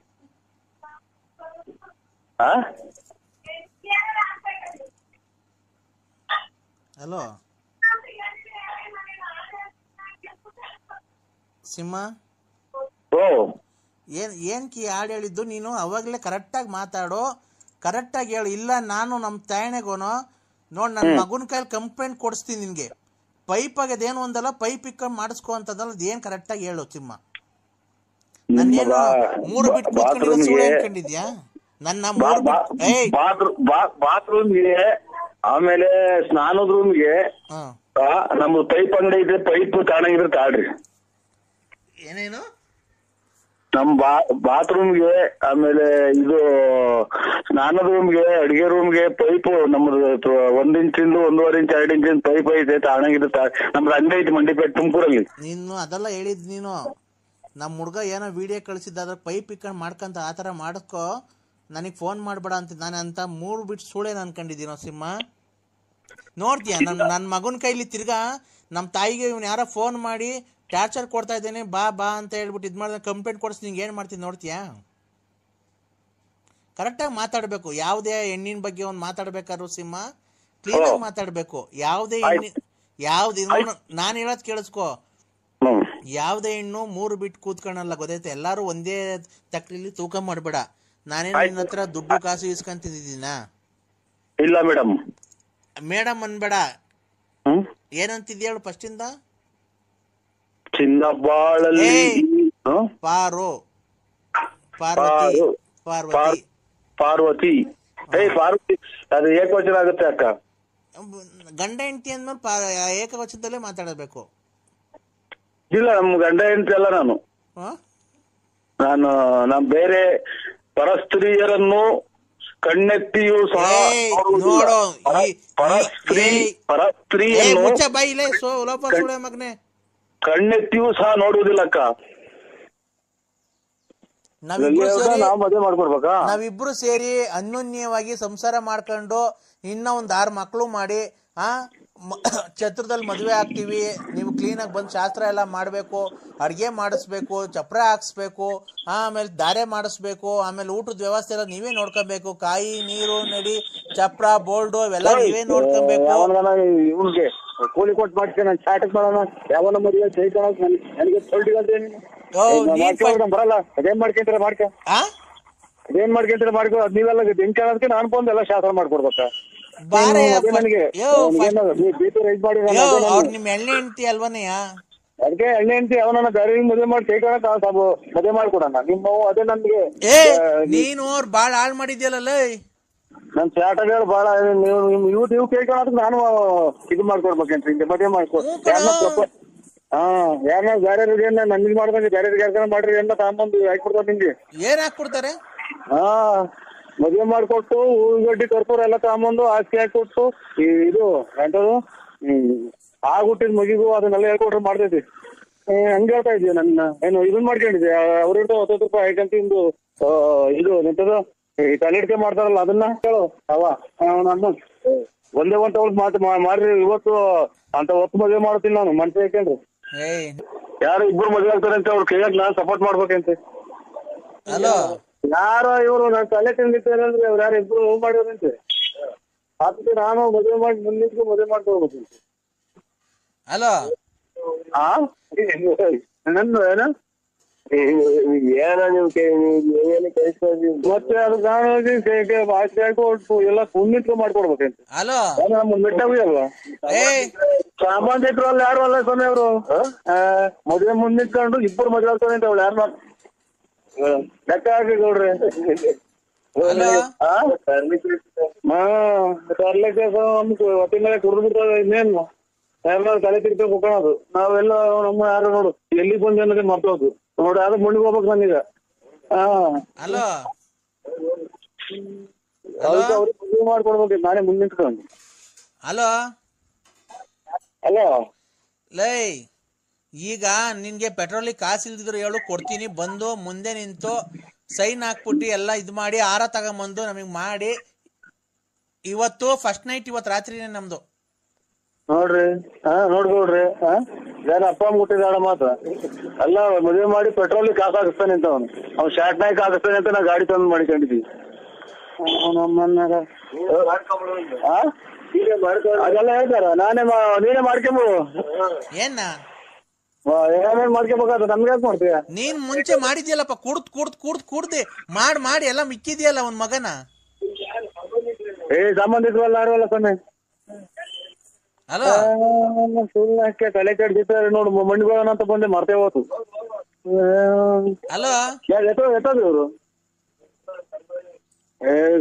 ಹಲೋ ಸಿಂಹ, ಏನ್ಕಿ ಹಾಡು ಹೇಳಿದ್ದು ನೀನು? ಅವಾಗಲೇ ಕರೆಕ್ಟಾಗಿ ಮಾತಾಡು, ಕರೆಕ್ಟಾಗಿ ಹೇಳು. ಇಲ್ಲ ನಾನು ನಮ್ಮ ತಾಯಣೆಗೋನು ನೋಡಿ ನನ್ನ ಮಗನ ಕೈಲಿ ಕಂಪ್ಲೇಂಟ್ ಕೊಡಿಸ್ತೀನಿ ನಿನ್ಗೆ. ಪೈಪ್ ಆಗದೇನು ಒಂದಲ್ಲ, ಪೈಪ್ ಇಕ್ಕೊಂಡು ಮಾಡಿಸ್ಕೊ ಅಂತದಲ್ಲ, ಅದೇನು ಕರೆಕ್ಟಾಗಿ ಹೇಳು ಸಿಂಹ. ನನ್ನೇನು 3 ಬಿಟ್ಟು ಕೂತ್ಕೊಂಡಿರೋ ಸುಳ್ಳು ಅನ್ಕೊಂಡಿದ್ಯಾ? ನನ್ನ ಬಾತ್ರೂಮ್ಗೆ, ಆಮೇಲೆ ಸ್ನಾನದ ರೂಮ್ಗೆ ನಮ್ಮ ಪೈಪ್ ಅಂಗಡಿ ಇದ್ರೆ ಪೈಪ್ ತಾಣಂಗಿದ್ರೆ ತಾಳ್ರಿ. ಏನೇನು? ನಮ್ ಬಾತ್ರೂಮ್ಗೆ, ಆಮೇಲೆ ಇದು ಸ್ನಾನದ ರೂಮ್ಗೆ, ಅಡಿಗೆ ರೂಮ್ಗೆ ಪೈಪ್ ನಮ್ದು 1 ಇಂಚಿಂದ 1.5 ಇಂಚ್ 2 ಇಂಚಿನ ಪೈಪ್ ಐತೆ ತಾಣಂಗಿದ್ರೆ ನಮ್ದು ಅಂಗಡಿ ಐತಿ ಮಂಡಿಪೇಟೆ ತುಮಕೂರಲ್ಲಿ. ನೀನು ಅದೆಲ್ಲ ಹೇಳಿದ್ ನೀನು. ನಮ್ಮ ಹುಡ್ಗ ಏನೋ ವಿಡಿಯೋ ಕಳಿಸಿದ್ದ, ಅದ್ರ ಪೈಪ್ ಇಕ್ಕೊಂಡು ಮಾಡ್ಕಂತ ಆ ಥರ ಮಾಡ್ಕೊ, ನನಗೆ ಫೋನ್ ಮಾಡಬೇಡ ಅಂತ. ನಾನು ಅಂತ 3 ಬಿಟ್ಟು ಸುಳ್ಳೇನು ಅನ್ಕೊಂಡಿದ್ದೀನೋ ಸಿಂಹ? ನೋಡ್ತೀಯ ನನ್ನ ಮಗನ ಕೈಲಿ ತಿರ್ಗಾ ನಮ್ಮ ತಾಯಿಗೆ ಇವ್ನು ಯಾರೋ ಫೋನ್ ಮಾಡಿ ಟಾರ್ಚರ್ ಕೊಡ್ತಾ ಇದ್ದೇನೆ ಬಾ ಅಂತ ಹೇಳ್ಬಿಟ್ಟು ಇದು ಮಾಡಿದ್ರೆ ಕಂಪ್ಲೇಂಟ್ ಕೊಡಿಸಿ ನಿಂಗೆ ಏನು ಮಾಡ್ತೀನಿ ನೋಡ್ತೀಯಾ? ಕರೆಕ್ಟಾಗಿ ಮಾತಾಡಬೇಕು. ಯಾವುದೇ ಹೆಣ್ಣಿನ ಬಗ್ಗೆ ಒಂದು ಮಾತಾಡ್ಬೇಕಾದ್ರು ಸಿಂಹ ಕ್ಲೀನಾಗಿ ಮಾತಾಡಬೇಕು. ಯಾವುದೇ ನಾನು ಹೇಳೋದು ಕೇಳಿಸ್ಕೊ. ಯಾವುದೇ ಹೆಣ್ಣು 3 ಬಿಟ್ಟು ಕೂತ್ಕೊಳ್ಳಲ್ಲ, ಗೊತ್ತೈತೆ? ಎಲ್ಲಾರು ಒಂದೇ ತಕ್ಕಲಿ ತೂಕ ಮಾಡಬೇಡ. ನಾನೇನು ನಿನ್ನ ಹತ್ರ ದುಡ್ಡು ಕಾಸು ಇಸ್ಕೊಂತಿದ್ದೀನಾ? ಇಲ್ಲ ಮೇಡಮ್. ಮೇಡಮ್ ಅನ್ಬೇಡ. ಏನಂತಿದ್ಯ ಹೇಳು ಫಸ್ಟಿಂದ? ಚಿನ್ನ ಬಾಳಲ್ಲಿ ಪಾರ್ವತಿ ಅದು ಏಕವಚನ ಆಗುತ್ತೆ ಅಕ್ಕ. ಗಂಡ ಹೆಂಡತಿ ಅಂದ್ಮೇಲೆ ಏಕವಚನದಲ್ಲೇ ಮಾತಾಡಬೇಕು. ಇಲ್ಲ, ನಮ್ ಗಂಡ ಹೆಂಡತಿ ಅಲ್ಲ ನಾನು ಬೇರೆ ಪರಸ್ತ್ರೀಯರನ್ನು ಕಣ್ಣೆತ್ತಿಯೂ ಸಹ ನೋಡೋ ಕಣ್ಣೆತ್ತಿಯೂ ಸಹ ನೋಡುವುದಿಲ್ಲ ಅಕ್ಕ. ನಾವಿಬ್ರು ಸೇರಿ ಅನ್ಯೋನ್ಯವಾಗಿ ಸಂಸಾರ ಮಾಡ್ಕೊಂಡು ಇನ್ನ ಒಂದ್ 6 ಮಕ್ಳು ಮಾಡಿ ಛತ್ರದಲ್ಲಿ ಮದುವೆ ಆಗ್ತೀವಿ. ನೀವು ಕ್ಲೀನಾಗಿ ಬಂದು ಶಾಸ್ತ್ರ ಎಲ್ಲ ಮಾಡಬೇಕು, ಅಡುಗೆ ಮಾಡಿಸ್ಬೇಕು, ಚಪ್ರ ಹಾಕ್ಸ್ಬೇಕು, ಆಮೇಲೆ ದಾರೆ ಮಾಡಿಸ್ಬೇಕು, ಆಮೇಲೆ ಊಟದ ವ್ಯವಸ್ಥೆ ಎಲ್ಲ ನೀವೇ ನೋಡ್ಕೊಬೇಕು. ಕಾಯಿ ನೀರು ನಡಿ ಚಪ್ರ ಬೋಲ್ಡು ಅವೆಲ್ಲ ನೀವೇ ನೋಡ್ಕೊಬೇಕು. ಇವ್ನಿಗೆ ಕೂಲಿ ಕೊಟ್ಟು ಮಾಡ್ತೇನೆ, ಚಾಟಕ್ ಮಾಡೋಣ ಯಾವನ ಮದುವೆ ಬರಲ್ಲ. ಅದೇನ್ ಮಾಡ್ಕೊಂತೀರ ಮಾಡ್ಕೊ ಅದ್ ನೀವೆಲ್ಲ ಬೆಂಕಿ ಅನ್ನೋದಕ್ಕೆ ನಾನು ಬಂದು ಎಲ್ಲ ಶಾಸ್ತ್ರ ಮಾಡ್ಕೊಡ್ಬೇಕ. ನಿಮ್ ಎಣ್ಣೆ ಹೆಂಡತಿ ಅಲ್ವನೆಯ? ಅದಕ್ಕೆ ಎಣ್ಣೆ ಹೆಂಡತಿ ಅವನನ್ನ ಬೇರೆ ಮದುವೆ ಮಾಡಿ ಕೈಕೊಳಕ್ ಮದುವೆ ಮಾಡ್ಕೊಡೋಣ. ನಿಮ್ಮ ಅದೇ ನನ್ಗೆ ನೀನು ಅವ್ರು ಬಾಳ ಹಾಳ್ ಮಾಡಿದ್ಯಲ್ಲ. ನನ್ ಚಾಟಗಳು ಬಾಳ ನೀವು ಕೇಳ್ಕೊಳಕ್ ನಾನು ಇದು ಮಾಡ್ಕೊಡ್ಬೇಕೇನ್ರಿ ಹಿಂಗೆ ಮದುವೆ ಯಾರನ್ನ ಬೇರೆ ನನ್ಗೆ ಮಾಡ್ದಂಗೆ ಬೇರೆ ಯಾರ್ಗಾರ ಮಾಡ್ರಿ ಎಲ್ಲ ತಗೊಂಬಂದು ಹಾಕೊಡ್ತಾರೆ ನಿಮ್ಗೆ. ಏನ್ ಹಾಕ್ಬಿಡ್ತಾರೆ? ಮದುವೆ ಮಾಡ್ಕೊಟ್ಟು ಹೂಗಡ್ಡಿ ಕರ್ಪೂರ ಎಲ್ಲ ತಗೊಂಬಂದು ಹಾಕಿ ಹಾಕೊಟ್ಟು ಇದು ಎಂತದು ಹುಟ್ಟಿದ ಮಗಿಗೂ ಅದನ್ನೆಲ್ಲ ಹೇಳ್ಕೊಟ್ರೆ ಮಾಡ್ತೈತಿ. ಹಂಗ ಹೇಳ್ತಾ ಇದೀಯ ನನ್ನ ಏನು ಇದನ್ ಮಾಡ್ಕೊಂಡಿದ್ದೆ ಅವ್ರ 10 ರೂಪಾಯಿ ಐಕಂತಿಂದು ಇದು ಎಂತದು ತಲೆಡ್ಕೆ ಮಾಡ್ತಾರಲ್ಲ ಅದನ್ನ ಹೇಳು ನನ್ನ ಒಂದೇ ಮಾತು ಮಾಡ್ರಿ. ಇವತ್ತು ಅಂತ ಹೊತ್ತು ಮದುವೆ ಮಾಡ್ತೀನಿ ನಾನು ಮನ್ಸ ಯಾಕೇನ್ರಿ ಯಾರು ಇಬ್ರು ಮದುವೆ ಆಗ್ತಾರೆ ಅಂತ ಅವ್ರ ಕೈಯಾಗ ನಾನ್ ಸಪೋರ್ಟ್ ಮಾಡ್ಬೇಕಂತೆ. ಯಾರೋ ಇವ್ರು ನಾನು ತಲೆ ತಿಂದಿರ್ತೇನೆ ಅಂದ್ರೆ ಅವ್ರು ಯಾರು ಇಬ್ರು ಮಾಡಿದ್ರಂತೆ ಅದಕ್ಕೆ ನಾನು ಮದುವೆ ಮಾಡಿ ಮುಂದಿಟ್ಟು ಮದುವೆ ಮಾಡ್ಕೋಬೇಕಂತೆ. ಹಲೋ ನಂದು ಏನ ನೀವು ಮತ್ತೆ ಅದು ಭಾಷೆ ಹಾಕೊಟ್ಟು ಎಲ್ಲ ಕುಂದಿಟ್ಟು ಮಾಡ್ಕೊಡ್ಬೇಕಂತೆ. ನಮ್ಮ ಮೆಟ್ಟಾಗಿ ಅಲ್ವಾ ಸಾಮಾಜಿಕರು ಅಲ್ಲಿ ಯಾರು ಅಲ್ಲ ಸ್ವಾಮಿ ಅವರು ಮದುವೆ ಮುಂದಿಟ್ಕೊಂಡು ಇಬ್ಬರು ಮದುವೆ ಆಗ್ತಾರೆ ಅಂತ ಅವಳು ಯಾರನ್ನ ಲೆಕ್ಕ ಹಾಕಿ ನೋಡ್ರಿ. ಹೊತ್ತಿನ ಮೇಲೆ ಕುಡಿದು ಬಿಡ್ತಾವೆ ಇನ್ನೇನು ಎಲ್ಲ ತಲೆ ತಿರ್ಬೇಕು ಹೋಗೋದು. ನಾವೆಲ್ಲ ನಮ್ಮ ಯಾರು ನೋಡು ಎಲ್ಲಿ ಬಂದು ಅನ್ನೋದೇ ಮರ್ತೋದು ನೋಡಿ. ಅದು ಮುಣಿಗೆ ಹೋಗ್ಬೇಕು ನನಗ. ಅವ್ರಿಗೆ ಮದುವೆ ಮಾಡ್ಕೊಡ್ಬೇಕು ನಾನೇ ಮುಂದಿಟ್ಕೊಂಡು. ಹಲೋ ಹಲೋ ಲೈ, ಈಗ ನಿನ್ಗೆ ಪೆಟ್ರೋಲಿಗೆ ಕಾಸು ಇಲ್ದಿದ್ರು ಹೇಳು ಕೊಡ್ತೀನಿ, ಬಂದು ಮುಂದೆ ನಿಂತು ಸೈನ್ ಹಾಕ್ಬಿಟ್ಟು ಎಲ್ಲ ಇದು ಮಾಡಿ ಆರ ತಗೊಂಬಂದು ನಮಗ್ ಮಾಡಿ. ಇವತ್ತು ಫಸ್ಟ್ ನೈಟ್, ಇವತ್ತು ರಾತ್ರಿನೇ ನಮ್ದು ನೋಡ್ರಿ. ನೋಡ್ಕೊಳ್ರಿ ಯಾರ ಅಪ್ಪ ಮುಟ್ಟಿದಾಳ ಮಾತ್ರ ಅಲ್ಲ ಮದುವೆ ಮಾಡಿ ಪೆಟ್ರೋಲಿಗೆ ಕಾಸು ಹಾಕಿಸ್ತಾನೆ ಅಂತ ಅವ್ನು ಶಾರ್ಟ್ ನಾಯ್ಕ ಹಾಕಿಸ್ತಾನೆ ಅಂತ ನಾ ಗಾಡಿ ತಂದು ಮಾಡಿಕೊಂಡಿದ್ವಿ. ಅದೆಲ್ಲ ಹೇಳ್ತಾರ ನೀನೇ ಮಾಡ್ಕೊಂಬು ಏನೇನ್ ಮಾಡ್ಕೊಬೇಕಾದ ನಮ್ಗೆ ಯಾಕೆ ಮಾಡ್ತೀಯ? ನೀನ್ ಮುಂಚೆ ಮಾಡಿದ್ಯಲ್ಲಪ್ಪ, ಕುಡ್ದೆ ಮಾಡಿ ಎಲ್ಲ ಮಿಕ್ಕಿದ್ಯಲ್ಲ ಒಂದ್ ಮಗನ. ಸಂಬಂಧಿಕರಲ್ಲ ಯಾರಲ್ಲ ಸಮಯ ಸುಳ್ಳು ತಲೆ ಕೆಡ್ದಿದ್ದಾರೆ ನೋಡು. ಮಣ್ಣಿಗೋಣ ಅಂತ ಬಂದೆ ಮರ್ತೇ ಹೋತು. ಎತ್ತೋದು ಇವ್ರು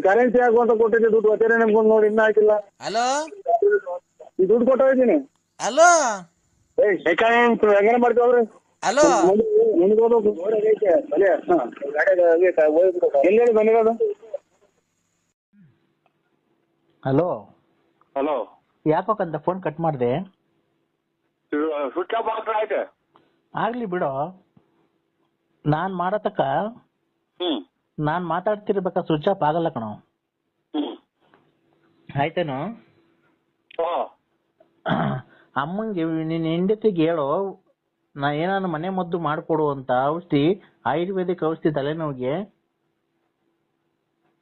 ಕರೆನ್ಸಿ ಹಾಕುವಂತ ಕೊಟ್ಟಿದ್ದೆ ದುಡ್ಡು ಒತ್ತೇನೆ ನಮ್ಗೊಂದು ನೋಡಿ ಇನ್ನ ಹಾಕಿಲ್ಲ. ಈ ದುಡ್ಡು ಕೊಟ್ಟಿದ್ದೀನಿ. ಹೆಂಗನ ಮಾಡ್ತೇವ್ರಿ? ಎಲ್ಲಿ ಹೇಳಿ ಬಂದಿರೋದು? ಹಲೋ ಹಲೋ ಯಾಕಂತ ಫೋನ್ ಕಟ್ ಮಾಡಿದೆ? ಸ್ವಿಚ್ ಆಫ್ ಆಯ್ತು. ಆಗ್ಲಿ ಬಿಡೋ, ನಾನ್ ಮಾಡತಕ್ಕ ನಾನ್ ಮಾತಾಡ್ತಿರ್ಬೇಕ ಸ್ವಿಚ್ ಆಫ್ ಆಗಲ್ಲ ಕಣೋ. ಆಯ್ತೇನೋ? ಅಮ್ಮಂಗೆ ನಿನ್ನ ಹೆಂಡತಿಗೆ ಹೇಳು ನಾ ಏನಾದ್ರು ಮನೆ ಮದ್ದು ಮಾಡ್ಕೊಡು ಅಂತ ಔಷಧಿ, ಆಯುರ್ವೇದಿಕ್ ಔಷಧಿ ತಲೆನೋವಿಗೆ.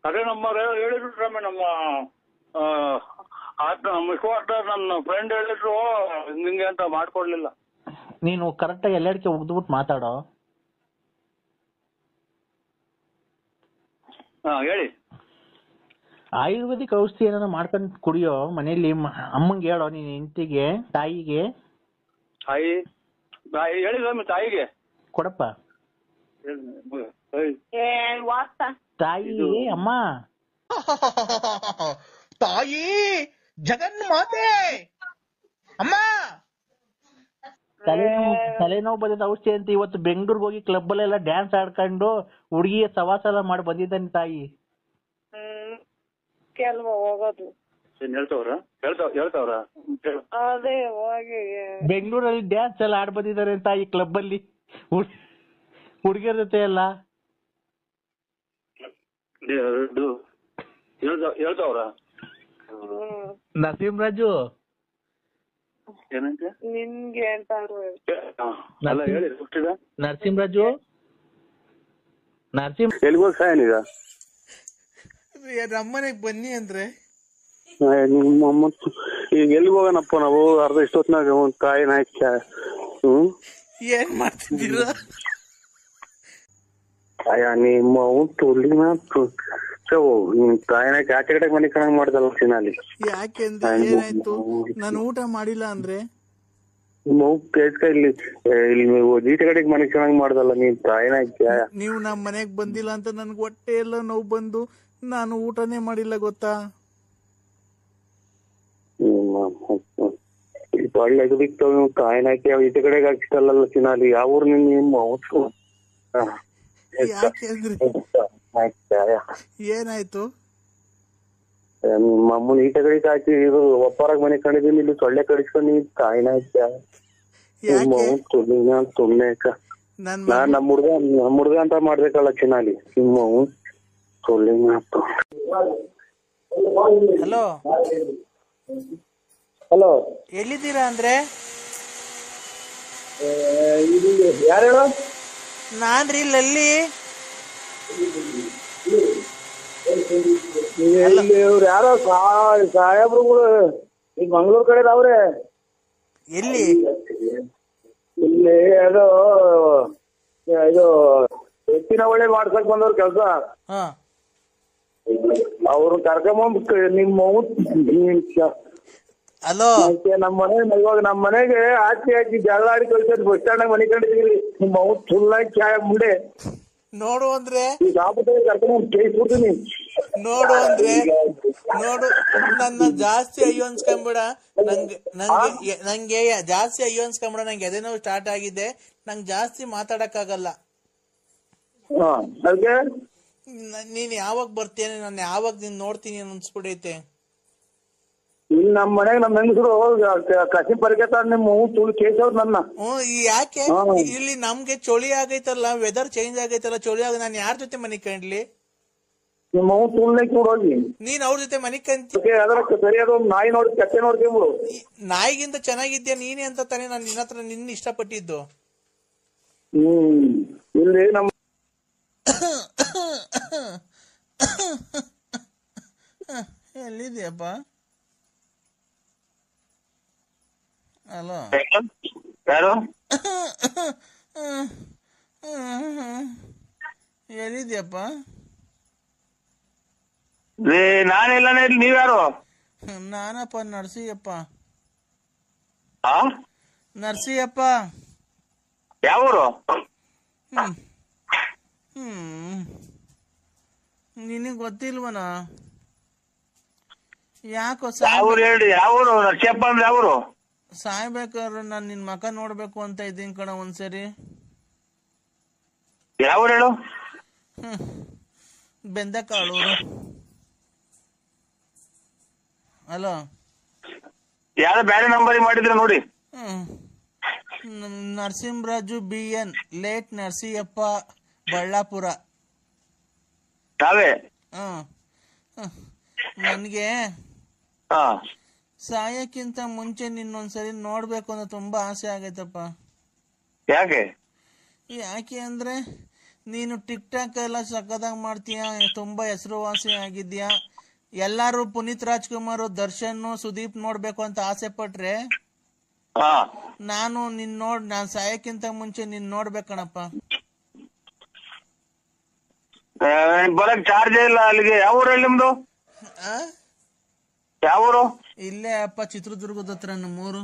ಅದೇ ನಮ್ಮ ಹೇಳಿದ್ರು ನನ್ನ ಫ್ರೆಂಡ್ ಹೇಳಿದ್ರು ನಿಂಗೆ ಅಂತ ಮಾಡ್ಕೊಡ್ಲಿಲ್ಲ. ನೀನು ಕರೆಕ್ಟಾಗಿ ಎಲ್ಲಾಡಿಕೆ ಉಗ್ದ್ಬಿಟ್ಟು ಮಾತಾಡೋ. ಹೇಳಿ. ಆಯುರ್ವೇದಿಕ್ ಔಷಧಿ ಏನಾರ ಮಾಡ್ಕೊಂಡು ಕುಡಿಯೋ ಮನೇಲಿ. ಅಮ್ಮಂಗೆ ಹೇಳೋ ನೀನ್ ಹೆಂಡತಿಗೆ, ತಾಯಿಗೆ. ಹೇಳಿ ತಾಯಿಗೆ ಕೊಡಪ್ಪ. ತಾಯಿ ಅಮ್ಮ, ತಾಯಿ ಜಗನ್ಮಾತೆ ಅಮ್ಮ, ತಲೆನೋವು ಬಂದಿದ್ದ ಔಷಧಿ ಅಂತ ಇವತ್ತು ಬೆಂಗಳೂರಿಗೆ ಹೋಗಿ ಕ್ಲಬ್ ಅಲ್ಲೆಲ್ಲ ಡ್ಯಾನ್ಸ್ ಆಡ್ಕೊಂಡು ಹುಡುಗಿಯ ಸವಾಸ ಎಲ್ಲ ಮಾಡಿ ಬಂದಿದ್ದಾನೆ ತಾಯಿ. ಹೋಗೋದು ಅದೇ ಹೋಗಿ ಬೆಂಗಳೂರಲ್ಲಿ ಡ್ಯಾನ್ಸ್ ಎಲ್ಲ ಆಡ್ ಬಂದಿದ್ದಾರೆ ತಾಯಿ ಕ್ಲಬ್ ಅಲ್ಲಿ ಹುಡುಗಿಯರ ಜೊತೆ ಎಲ್ಲ. ನರಸಿಂಹರಾಜು ನಿನ್ಗೆ ನರಸಿಂಹರಾಜು ಎಲ್ಗೋ ಸಾಯನೀಗ ನಮ್ಮನೆಗ್ ಬನ್ನಿ ಅಂದ್ರೆ ಈಗ ಎಲ್ಲಿಗೆ ಹೋಗೋಣಪ್ಪ ನಾವು? ಅರ್ಧ ಇಷ್ಟೊತ್ನಾಗ ಒಂದ್ ಕಾಯಿ ನಾಯ್ಕ ಏನ್ ಮಾಡ್ತಿದ್ದೀರ? ನಿಮ್ಮ ನಿಮ್ ಕಾಯಿನಾಯ್ಕ ಆಚೆ ಕಡೆ ಮನೆ ಕಣಂಗ್ ಮಾಡ್ದಲ್ಲ ಸಿನಾಲಿ. ಯಾಕೆಂದ್ರೆ ಏನಾಯ್ತು? ನಾನು ಊಟ ಮಾಡಿಲ್ಲ ಅಂದ್ರೆ ಇಲ್ಲಿ ಈಚೆ ಕಡೆಗೆ ಮನೆ ಕಣಂಗ್ ಮಾಡ್ದಲ್ಲ ನೀನ್ ಕಾಯಿನಾಯ್ಕ. ನೀವು ನಮ್ ಮನೆಗ್ ಬಂದಿಲ್ಲ ಅಂತ ನನ್ಗೆ ಹೊಟ್ಟೆ ಎಲ್ಲ ನೋವು ಬಂದು ನಾನು ಊಟನೇ ಮಾಡಿಲ್ಲ ಗೊತ್ತಾ. ಒಳ್ಳೆದು ಬಿತ್ತು ಕಾಯಿನಾಕಿ ಈಚೆ ಕಡೆಗೆ ಹಾಕಿಸ್ತಲ್ಲ ಚಿನಾಲಿ ಯಾವ ಊರು ನಿಮ್ಮ ಯಾಕೆ ಅಂದ್ರೆ ಏನಾಯ್ತು? ನಿಮ್ಮ ಅಮ್ಮನ ಈಚೆ ಕಡೆಗೆ ಹಾಕಿ ಇದು ಒಪ್ಪರಾಗ ಮನೆ ಕಂಡಿದ್ದೀನಿ, ಇಲ್ಲಿ ಸೊಳ್ಳೆ ಕಡಿಸ್ಕೊಂಡು ಕಾಯಿನಾಕ ಸುಮ್ನೆ ನಾನ್ ನಮ್ಮ ಹುಡ್ಗ ಅಂತ ಮಾಡ್ಬೇಕಲ್ಲ ಚಿನಾಲಿ ನಿಮ್ಮ ಸೊಳ್ಳೆ ಮಾತು. ಹಲೋ ಹಲೋ ಎಲ್ಲಿದ್ದೀರಾ ಅಂದ್ರೆ? ಯಾರು ಹೇಳು? ನಾನ್ರಿ ಲಲ್ಲಿ. ಇಲ್ಲಿ ಇವ್ರು ಯಾರೋ ಸಾಹೇಬ್ರುಗಳು ಈಗ ಮಂಗ್ಳೂರ್ ಕಡೆ ಅವ್ರೆ. ಎಲ್ಲಿ? ಇಲ್ಲಿ ಅದು ಇದು ಎತ್ತಿನ ಒಳ್ಳೆ ಮಾಡ್ಸಕ್ ಬಂದವ್ರ ಕೆಲ್ಸ. ಹಾ ಅವ್ರು ಕರ್ಕೊಂಬಂದ್ ನಿಮ್ಮ ಹಲೋ ನಮ್ಮ ಮನೆ ಇವಾಗ ನಮ್ಮ ಮನೆಗೆ ಹಾಕಿ ಜಗಳ ಆಡಿ ಕಳ್ಸೋದು ಬಸ್ ಸ್ಟ್ಯಾಂಡ್ ಮನೆ ಕಂಡಿದ್ದೀವಿ. ನಿಮ್ಮ ಅವ್ರು ಫುಲ್ಲಾಗಿ ಚಾಯ ಮುಂಡೆ ನೋಡು ಅಂದ್ರೆ ಈಗ ಕರ್ಕೊಂಡ್ ಕೇಳಿಸ್ಬಿಡ್ತೀನಿ. ನೋಡು ಅಂದ್ರೆ ನೋಡು, ನನ್ನ ಜಾಸ್ತಿ ಅಯ್ಯೋ ಅನ್ಸ್ಕೊಂಬಿಡ. ನಂಗೆ ಜಾಸ್ತಿ ಅಯ್ಯೋ ಅನ್ಸ್ಕೊಂಬಿಡ. ನಂಗೆ ಎದೆ ನೋವು ಸ್ಟಾರ್ಟ್ ಆಗಿದೆ. ನಂಗೆ ಜಾಸ್ತಿ ಮಾತಾಡಕ್ಕಾಗಲ್ಲ. ಅದಕ್ಕೆ ನೀನ್ ಯಾವಾಗ ಬರ್ತೇನೆ, ನಾನು ಯಾವಾಗ ನಿನ್ ನೋಡ್ತೀನಿ ಅನ್ಸ್ಬಿಡೈತೆ. ಇಲ್ಲಿ ನಮ್ಮ ಮನೆಗೆ ನಮ್ಮ ಹೆಂಗಸರು ಕಸಿ ಪರಿಕೇತ ನಿಮ್ಮ ತುಳು ಕೇಸವ್ರು ನನ್ನ. ಯಾಕೆ ಇಲ್ಲಿ ನಮ್ಗೆ ಚಳಿ ಆಗೈತಲ್ಲ, ವೆದರ್ ಚೇಂಜ್ ಆಗೈತಲ್ಲ, ಚಳಿ ಆಗ ನಾನು ಯಾರ ಜೊತೆ ಮನಿ ಕಂಡ್ಲಿ? ನಿಮ್ಮ ತುಳ್ನಕ್ ನೋಡೋಗಿ ನೀನ್ ಅವ್ರ ಜೊತೆ ಮನಿ ಕಂತಿ. ಅದರ ಸರಿಯಾದ ಒಂದು ನಾಯಿ ನೋಡಿ ಕತ್ತೆ ನೋಡ್ತೀವಿ. ನಾಯಿಗಿಂತ ಚೆನ್ನಾಗಿದ್ಯಾ ನೀನೇ ಅಂತ ತಾನೇ ನಾನು ನಿನ್ನ ಹತ್ರ ನಿನ್ನ ಇಷ್ಟಪಟ್ಟಿದ್ದು. ಇಲ್ಲಿ ನಮ್ಮ ಎಲ್ಲಿದ್ಯಪ್ಪ? ಹಲೋ ಯಾರು? ಎಲ್ಲಿದ್ಯಪ್ಪ? ನಾನೆಲ್ಲ ನೀವ್ಯಾರು? ನಾನಪ್ಪ ನರ್ಸಿಯಪ್ಪ. ನರ್ಸಿಯಪ್ಪ. ಯಾವೂರು? ನಿನಗ್ ಗೊತ್ತಿಲ್ವನ? ಯಾಕೋ ಹೇಳಿ ಯಾವೂರು? ನರ್ಸಿಯಪ್ಪ ಅಂದ್ರೆ ಯಾವೂರು? ಸಾಯ್ಬೇಕಾದ್ರೆ ನಾನ್ ನಿನ್ ಮಕ ನೋಡ್ಬೇಕು ಅಂತ ಇದ್ದೀನಿ ಕಣ ಒಂದ್ಸರಿ. ಯಾವೂರು ಹೇಳು? ಬೆಂದಕಾಳೂರು. ಹಲೋ ಯಾವ್ದೋ ಬೇರೆ ನಂಬರ್ ಮಾಡಿದ್ರೆ ನೋಡಿ. Narasimharaju BN late Narasiyappa Ballapura. ತಾವೇ? ನನ್ಗೆ ಸಾಯಕ್ಕಿಂತ ಮುಂಚೆ ನಿನ್ನೊಂದ್ಸರಿ ನೋಡ್ಬೇಕು ಅಂತ ತುಂಬಾ ಆಸೆ ಆಗೈತಪ್ಪ. ಯಾಕೆ ಅಂದ್ರೆ ನೀನು ಟಿಕ್ ಟಾಕ್ ಎಲ್ಲ ಸಕ್ಕದಾಗ ಮಾಡ್ತೀಯ, ತುಂಬಾ ಹೆಸರುವಾಸಿ ಆಗಿದ್ಯಾ. ಎಲ್ಲಾರು ಪುನೀತ್ ರಾಜ್ಕುಮಾರ್, ದರ್ಶನ್, ಸುದೀಪ್ ನೋಡ್ಬೇಕು ಅಂತ ಆಸೆ ಪಟ್ರೆ ನಾನ್ ಸಾಯಕ್ಕಿಂತ ಮುಂಚೆ ನೀನ್ ನೋಡ್ಬೇಕಣಪ್ಪ. ಬರಕ್ ಚಾರ್ಜ್ ಇಲ್ಲ ಅಲ್ಲಿಗೆ. ಯಾವ ಊರು ಹೇಳಿ ನಿಮ್ದು? ಯಾವ ಊರು? ಇಲ್ಲೇ ಅಪ್ಪ, ಚಿತ್ರದುರ್ಗದ ಹತ್ರ ನಮ್ಮೂರು.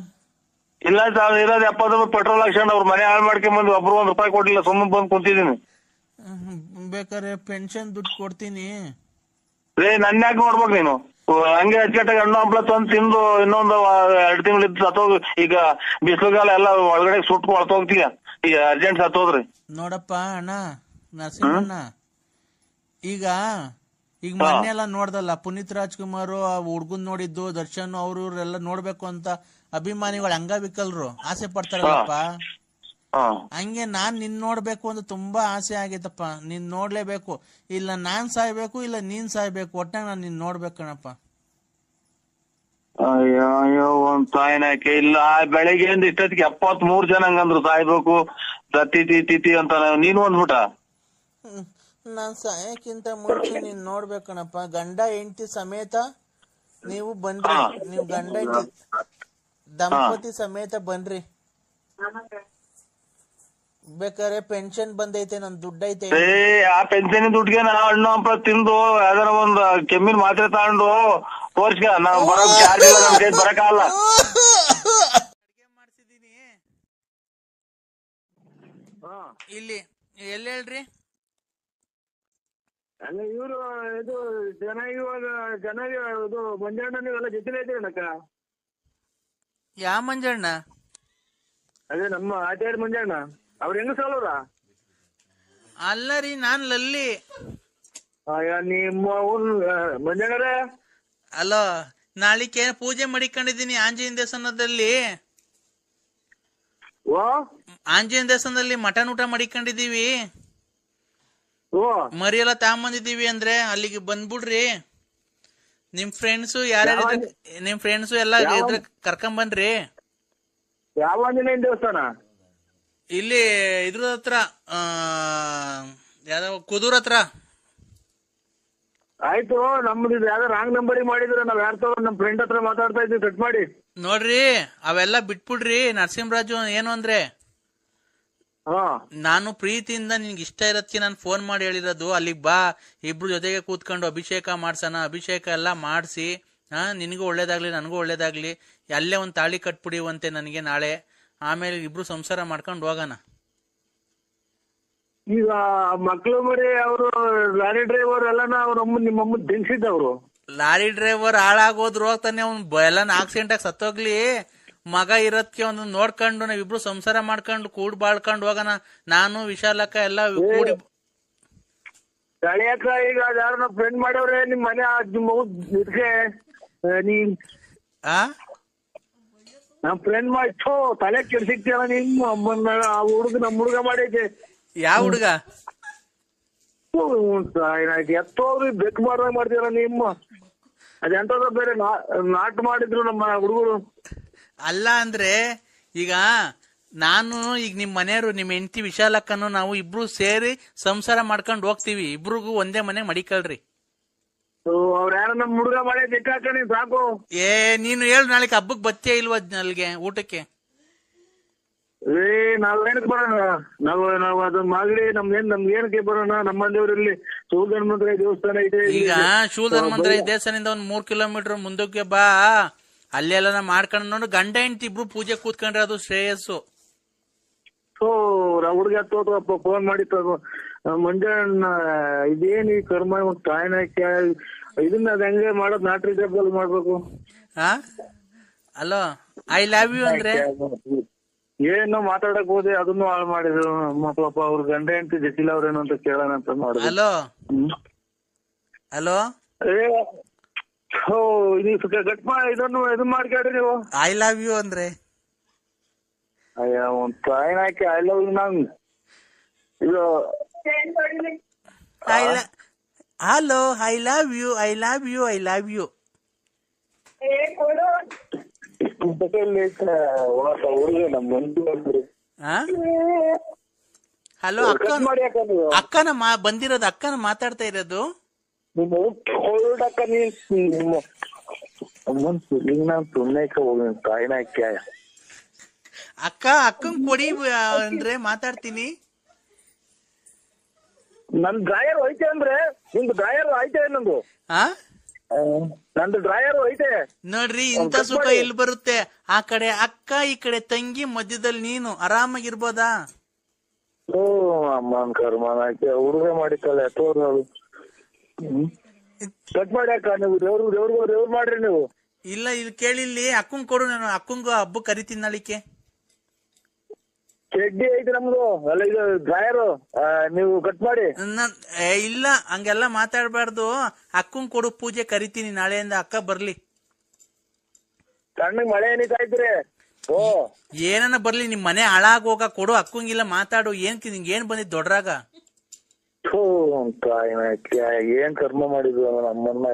ಇಲ್ಲ ಸರ್, ಇರೋದು 70 ರೂಪಾಯಿ ಪೆಟ್ರೋಲ್ ಹಾಕ್ಸ್ಕೊಂಡು ಅವ್ರ ಮನೆ ಹಾಳು ಮಾಡ್ಕೊಂಡ್ ಬಂದು ಒಬ್ರು ₹1 ಕೊಟ್ಟಿಲ್ಲ, ಸುಮ್ಮನೆ ಬಂದು ಕುಂತಿದ್ದೀನಿ. ಬೇಕಾದ್ರೆ ಪೆನ್ಷನ್ ದುಡ್ಡು ಕೊಡ್ತೀನಿ. ನನ್ನ ಯಾಕೆ ನೋಡ್ಬೇಕು ನೀನು? ಹಂಗೆ ಅಚ್ಚುಕಟ್ಟಾಗಿ ಹಣ್ಣು ಹಂಪ್ಲ ತಂದು ತಿಂದು ಇನ್ನೊಂದು 2 ತಿಂಗಳಿದ್ದು ಸತ್ತೋಗ. ಈಗ ಬಿಸಿಲುಗಾಲ ಎಲ್ಲ ಒಳಗಡೆ ಸುಟ್ಟು ಹೊಳ್ತೋಗ್ತೀಯ. ಈಗ ಅರ್ಜೆಂಟ್ ಸತ್ತೋದ್ರಿ. ನೋಡಪ್ಪ ಅಣ್ಣ ನರಸಿಂಹಣ್ಣ, ಈಗ ಮೊನ್ನೆ ಎಲ್ಲ ನೋಡ್ದಲ್ಲ ಪುನೀತ್ ರಾಜ್ಕುಮಾರ್ ಆ ಹುಡ್ಗನ್ ನೋಡಿದ್ದು, ದರ್ಶನ್ ಅವ್ರು ಇವ್ರೆಲ್ಲ ನೋಡ್ಬೇಕು ಅಂತ ಅಭಿಮಾನಿಗಳು ಅಂಗವಿಕಲರು ಆಸೆ ಪಡ್ತಾರಲ್ಲಪ್ಪ. ಹಂಗೆ ನಾನ್ ನಿನ್ ನೋಡ್ಬೇಕು ಅಂತ ತುಂಬಾ ಆಸೆ ಆಗೈತಪ್ಪ. ನೀನ್ ನೋಡ್ಲೇಬೇಕು. ಇಲ್ಲ ನಾನ್ ಸಾಯ್ಬೇಕು, ಇಲ್ಲ ನೀನ್ ಸಾಯ್ಬೇಕು, ಒಟ್ಟಾಗ ನಾನ್ ನಿನ್ ನೋಡ್ಬೇಕಣಪ್ಪ. ಅಯ್ಯೋ ಒಂದ್ ಸಾಯ್ನಾಕೆ ಇಲ್ಲ. ಬೆಳಿಗ್ಗೆಯಿಂದ ಇಷ್ಟೊತ್ತಿಗೆ 73 ಜನ ಹಂಗಂದ್ರು ಸಾಯ್ಬೇಕು ತಿತಿ ಅಂತ. ನೀನು ಅಂದ್ಬಿಟ್ಟ. ನಾನ್ ಸಾಯಕ್ಕಿಂತ ಮುಂಚೆ ನೀನ್ ನೋಡ್ಬೇಕಣಪ್ಪ. ಗಂಡ ಹೆಂಡತಿ ಸಮೇತ ನೀವು ಬನ್ರಿ. ನೀವು ಗಂಡ ಹೆಂಡತಿ ದಂಪತಿ ಸಮೇತ ಬನ್ರಿ. ಬೇಕಾದ್ರೆ ಪೆನ್ಷನ್ ಬಂದೈತೆ, ನನ್ ದುಡ್ಡೈತೆ. ಆ ಪೆನ್ಷನ್ ದುಡ್ಡಿಗೆ ನಾ ಹಣ್ಣು ಹಂಪ ತಿಂದು ಯಾವ್ದಾರ ಒಂದ್ ಕೆಮ್ಮಿನ ಮಾತ್ರೆ ತಗೊಂಡು ತೋರ್ಸ್ಕ. ನಾವ್ ಬರೋಕ್ ಚಾರ್ಜ್ ಇಲ್ಲ, ನಮ್ ಕೈ ಬರಕಾಗಲ್ಲ. ಅಡಿಗೆ ಮಾಡ್ಸಿದೀನಿ ಇಲ್ಲಿ. ಎಲ್ಲಿ ಹೇಳ್ರಿ? ಅಲ್ಲ ಇವರು ಇದು ಜನ ಇದು ಮಂಜಣ್ಣ ನೀವೆಲ್ಲ ಜೊತೆಲೇ ಇದ್ದೀರನಕ್ಕ. ಯಾವ ಮಂಜಣ್ಣ? ಅದೇ ನಮ್ಮ ಆಚಾರ್ಯ ಮಂಜಣ್ಣ ಅವ್ರ ಹೆಂಗ ಸಾಲವ್ರ? ಅಲ್ಲ ರೀ, ನಾನ್ ಲಲ್ಲಿ. ನಿಮ್ಮ ಮಂಜಣ್ಣರೇ. ಅಲೋ, ನಾಳಿಕೆ ಪೂಜೆ ಮಾಡಿಕೊಂಡಿದ್ದೀನಿ ಆಂಜನೇಯ ದೇವಸ್ಥಾನದಲ್ಲಿ. ಓ ಆಂಜನೇಯ ದೇವಸ್ಥಾನದಲ್ಲಿ ಮಟನ್ ಊಟ ಮಾಡಿಕೊಂಡಿದೀವಿ. ಓ ಮರಿ ಎಲ್ಲ ತಗೊಂಬಂದಿದೀವಿ. ಅಂದ್ರೆ ಅಲ್ಲಿಗೆ ಬಂದ್ಬಿಡ್ರಿ. ನಿಮ್ ಫ್ರೆಂಡ್ಸು ಯಾರ್ಯಾರು ನಿಮ್ ಫ್ರೆಂಡ್ಸು ಎಲ್ಲ ಇದ್ರೆ ಕರ್ಕೊಂಬನ್ರಿ. ಯಾವ ಆಂಜನೇಯ ದೇವಸ್ಥಾನ? ಇಲ್ಲಿ ಇದ್ರ ಹತ್ರ, ಯಾವ್ದಾವ ಕುದೂರ್ ಹತ್ರ. ಆಯ್ತು, ನಮ್ದು ಯಾವ್ದೋ ರಾಂಗ್ ನಂಬರಿಗೆ ಮಾಡಿದ್ರೆ ನಾವ್ ಯಾರ ನಮ್ ಫ್ರೆಂಡ್ ಹತ್ರ ಮಾತಾಡ್ತಾ ಇದ್ವಿ, ಕಟ್ ಮಾಡಿ. ನೋಡ್ರಿ, ಅವೆಲ್ಲ ಬಿಟ್ಬಿಡ್ರಿ. ನರಸಿಂಹರಾಜು ಏನು ಅಂದ್ರೆ, ನಾನು ಪ್ರೀತಿಯಿಂದ ನಿನ್ಗೆ ಇಷ್ಟ ಇರತ್ತಿ ನಾನು ಫೋನ್ ಮಾಡಿ ಹೇಳಿರೋದು, ಅಲ್ಲಿಗೆ ಬಾ, ಇಬ್ರು ಜೊತೆಗೆ ಕೂತ್ಕೊಂಡು ಅಭಿಷೇಕ ಮಾಡ್ಸೋಣ. ಅಭಿಷೇಕ ಎಲ್ಲ ಮಾಡಿಸಿ, ನಿನಗೂ ಒಳ್ಳೇದಾಗ್ಲಿ ನನಗೂ ಒಳ್ಳೇದಾಗ್ಲಿ, ಅಲ್ಲೇ ಒಂದ್ ತಾಳಿ ಕಟ್ಬಿಡಿವಂತೆ ನನಗೆ ನಾಳೆ. ಆಮೇಲೆ ಇಬ್ರು ಸಂಸಾರ ಮಾಡ್ಕೊಂಡು ಹೋಗೋಣ. ಈಗ ಮಕ್ಳು ಮರಿ ಅವರು ಲಾರಿ ಡ್ರೈವರ್ ಎಲ್ಲ ನಿಮ್ಮಮ್ಮ ದಿಂಸಿದ್ದವ್ರು. ಲಾರಿ ಡ್ರೈವರ್ ಹಾಳಾಗೋದ್ರು ಹೋಗ್ತಾನೆ, ಅವ್ನ್ ಎಲ್ಲ ಆಕ್ಸಿಡೆಂಟ್ ಆಗಿ ಸತ್ತೋಗ್ಲಿ. ಮಗ ಇರೋದಕ್ಕೆ ಒಂದು ನೋಡ್ಕೊಂಡು ನಾವಿಬ್ರು ಸಂಸಾರ ಮಾಡ್ಕೊಂಡು ಕೂಡ್ ಬಾಳ್ಕೊಂಡು ಹೋಗೋಣ. ನಾನು ವಿಶಾಲಕ್ಕ ಎಲ್ಲ ಕೂಡಿ. ತಳಿಯಕ್ಕ ಈಗ ಯಾರನ್ನ ಫ್ರೆಂಡ್ ಮಾಡವ್ರೆ ನಿಮ್ ಮನೆ ಇದಕ್ಕೆ ನಮ್ ಫ್ರೆಂಡ್ ಮಾಡ್ಸೋ ತಲೆ ಕೆಡ್ಸಿಕ್ತಿಯಲ್ಲ ನಿಮ್ಮ ಅಮ್ಮನ. ಆ ಹುಡುಗ ನಮ್ ಹುಡುಗ ಮಾಡೈತೆ. ಯಾವ ಹುಡುಗ? ಎತ್ತೋಗ್ರಿ ಬೆಕ್ ಮಾಡ್ದಂಗ್ ಮಾಡ್ತೀರ ನಿಮ್ಮ. ಅದೆಂತದ ಬೇರೆ ನಾಟ್ ಮಾಡಿದ್ರು ನಮ್ಮ ಹುಡುಗರು. ಅಲ್ಲ ಅಂದ್ರೆ ಈಗ ನಾನು ಈಗ ನಿಮ್ ಮನೆಯವರು, ನಿಮ್ ಹೆಂಡತಿ ವಿಶಾಲಕ್ಕನು ನಾವು ಇಬ್ರು ಸೇರಿ ಸಂಸಾರ ಮಾಡ್ಕೊಂಡು ಹೋಗ್ತೀವಿ. ಇಬ್ರಿಗೂ ಒಂದೇ ಮನೆ ಮಡಿಕಳ್ರಿ. ಅವ್ರ ಯಾರ ನಮ್ ಹುಡುಗ ಮಾಡೇ ದಿಕ್ಕಾಕಣಿ ಸಾಕು. ನೀನು ಹೇಳು, ನಾಳೆ ಹಬ್ಬಕ್ ಬತ್ತೇ ಇಲ್ವ ಅಲ್ಲಿಗೆ ಊಟಕ್ಕೆ? ನಾವ್ ಏನಕ್ ಬರೋಣ? ನಾವ್ ಅದನ್ನ ಮಾಡಿ ನಮ್ಗೆ ಏನಕ್ಕೆ ಬರೋಣ? ನಮ್ಮ ದೇವರಲ್ಲಿ ಶಿವಧನ್ವಂತರಾಯ ದೇವಸ್ಥಾನ ಐತೆ. ಈಗ ಶಿವಧನ್ವಂತರಾಯ ದೇವಸ್ಥಾನದಿಂದ ಒಂದ್ 3 ಕಿಲೋಮೀಟರ್ ಮುಂದಕ್ಕೆ ಬಾ. ಅಲ್ಲೆಲ್ಲ ಮಾಡ್ಕೊಂಡು ನೋಡು. ಗಂಡ ಹೆಂಡತಿ ಇಬ್ರು ಪೂಜೆ ಕೂತ್ಕೊಂಡ್ರೆ ಅದು ಶ್ರೇಯಸ್ಸು. ಹುಡುಗ ಹತ್ತೋತಪ್ಪ ಫೋನ್ ಮಾಡಿ ಮಂಜಣ್ಣ, ಇದೇನ್ ಈ ಕರ್ಮ ತಾಯಿನಾಕ್ಯ ಇದನ್ನ ಅದ್ ಹೆಂಗೆ ಮಾಡೋದ್? ನಾಟ್ರಿ ಜಬ್ಬಲ್ ಮಾಡ್ಬೇಕು. ಅಲೋ, ಐ ಲವ್ ಯು ಅಂದ್ರೆ ಏನೋ ಮಾತಾಡಕ್ ಹೋದೆ, ಅದನ್ನು ಹಾಳು ಮಾಡಿದ್ರು. ಪಾಪ ಅವ್ರ ಗಂಡ ಹೆಂಡತಿ ಜಟಿಲ್ ಅವ್ರೇನು ಅಂತ ಕೇಳೋಣ ಅಂತ ಮಾಡಿದ್ರು. ಹಲೋ ಹಲೋ, ಗಟ್ ಇದನ್ನು ಇದು ಮಾಡ್ಕೊಡ್ರಿ ನೀವು. ಐ ಲವ್ ಯು ಅಂದ್ರೆ ಅಯ್ಯ ಒಂದ್ ತಾಯಿನ ಹಾಕಿ ಐ ಲವ್ ಯು. ನಂಗ್ ಇದು hello, I love you, I love you, I love you. Hello ಅಕ್ಕನ ಬಂದಿರೋದು, ಅಕ್ಕನ ಮಾತಾಡ್ತಾ ಇರೋದು. ಅಕ್ಕ ಅಕ್ಕಂಗ್ ಕೊಡಿ ಅಂದ್ರೆ ಮಾತಾಡ್ತೀನಿ. ನನ್ ಡ್ರಾಯರ್ ಐತೆ ಅಂದ್ರೆ ನಿಮ್ದು ಡ್ರಾಯರ್ ಐತೆ ನಂದು. ನಂದು ಡ್ರಾಯರ್ ಐತೆ ನೋಡ್ರಿ. ಇಂಥ ಸುಖ ಎಲ್ಲಿ ಬರುತ್ತೆ? ಆ ಕಡೆ ಅಕ್ಕ, ಈ ಕಡೆ ತಂಗಿ, ಮಧ್ಯದಲ್ಲಿ ನೀನು ಆರಾಮಾಗಿರ್ಬೋದಾ? ಅಮ್ಮನ್ ಕರ್ಮನ ಹುಡುಗ ಮಾಡಿಕಲ್ಲ ಎತ್ತೋರು. ಕಟ್ ಮಾಡಿ ಅಕ್ಕ, ನೀವು ದೇವ್ರು ಮಾಡ್ರಿ ನೀವು. ಇಲ್ಲ, ಇಲ್ಲಿ ಕೇಳಿಲ್ಲಿ ಅಕ್ಕಂಗ್ ಕೊಡು, ನಾನು ಅಕ್ಕಂಗು ಹಬ್ಬ ಕರಿತೀನಿ ನಾಳಿಕೆ. ಚಡ್ಡಿ ಐತಿ ನಮ್ದು. ಅಲ್ಲ ಇದು ಡ್ರಾಯರ್ ನೀವು ಕಟ್ ಮಾಡಿ. ಇಲ್ಲ, ಹಂಗೆಲ್ಲ ಮಾತಾಡ್ಬಾರ್ದು. ಅಕ್ಕಂಗ್ ಕೊಡು, ಪೂಜೆ ಕರಿತೀನಿ ನಾಳೆಯಿಂದ. ಅಕ್ಕ ಬರ್ಲಿ. ಸಣ್ಣಗ್ ಮಳೆ ಏನಿದ್ದಾಯ್ತ್ರಿ? ಏನನ್ನ ಬರ್ಲಿ, ನಿಮ್ ಮನೆ ಹಾಳಾಗೋಗ ಕೊಡು. ಅಕ್ಕಂಗಿಲ್ಲ ಮಾತಾಡು. ನಿಂಗೆ ಏನ್ ಬಂದಿದ್ ದೊಡ್ಡರಾಗ? ಏನ್ ಕರ್ಮ ಮಾಡಿದ್ವು ನಮ್ಮನ್ನ.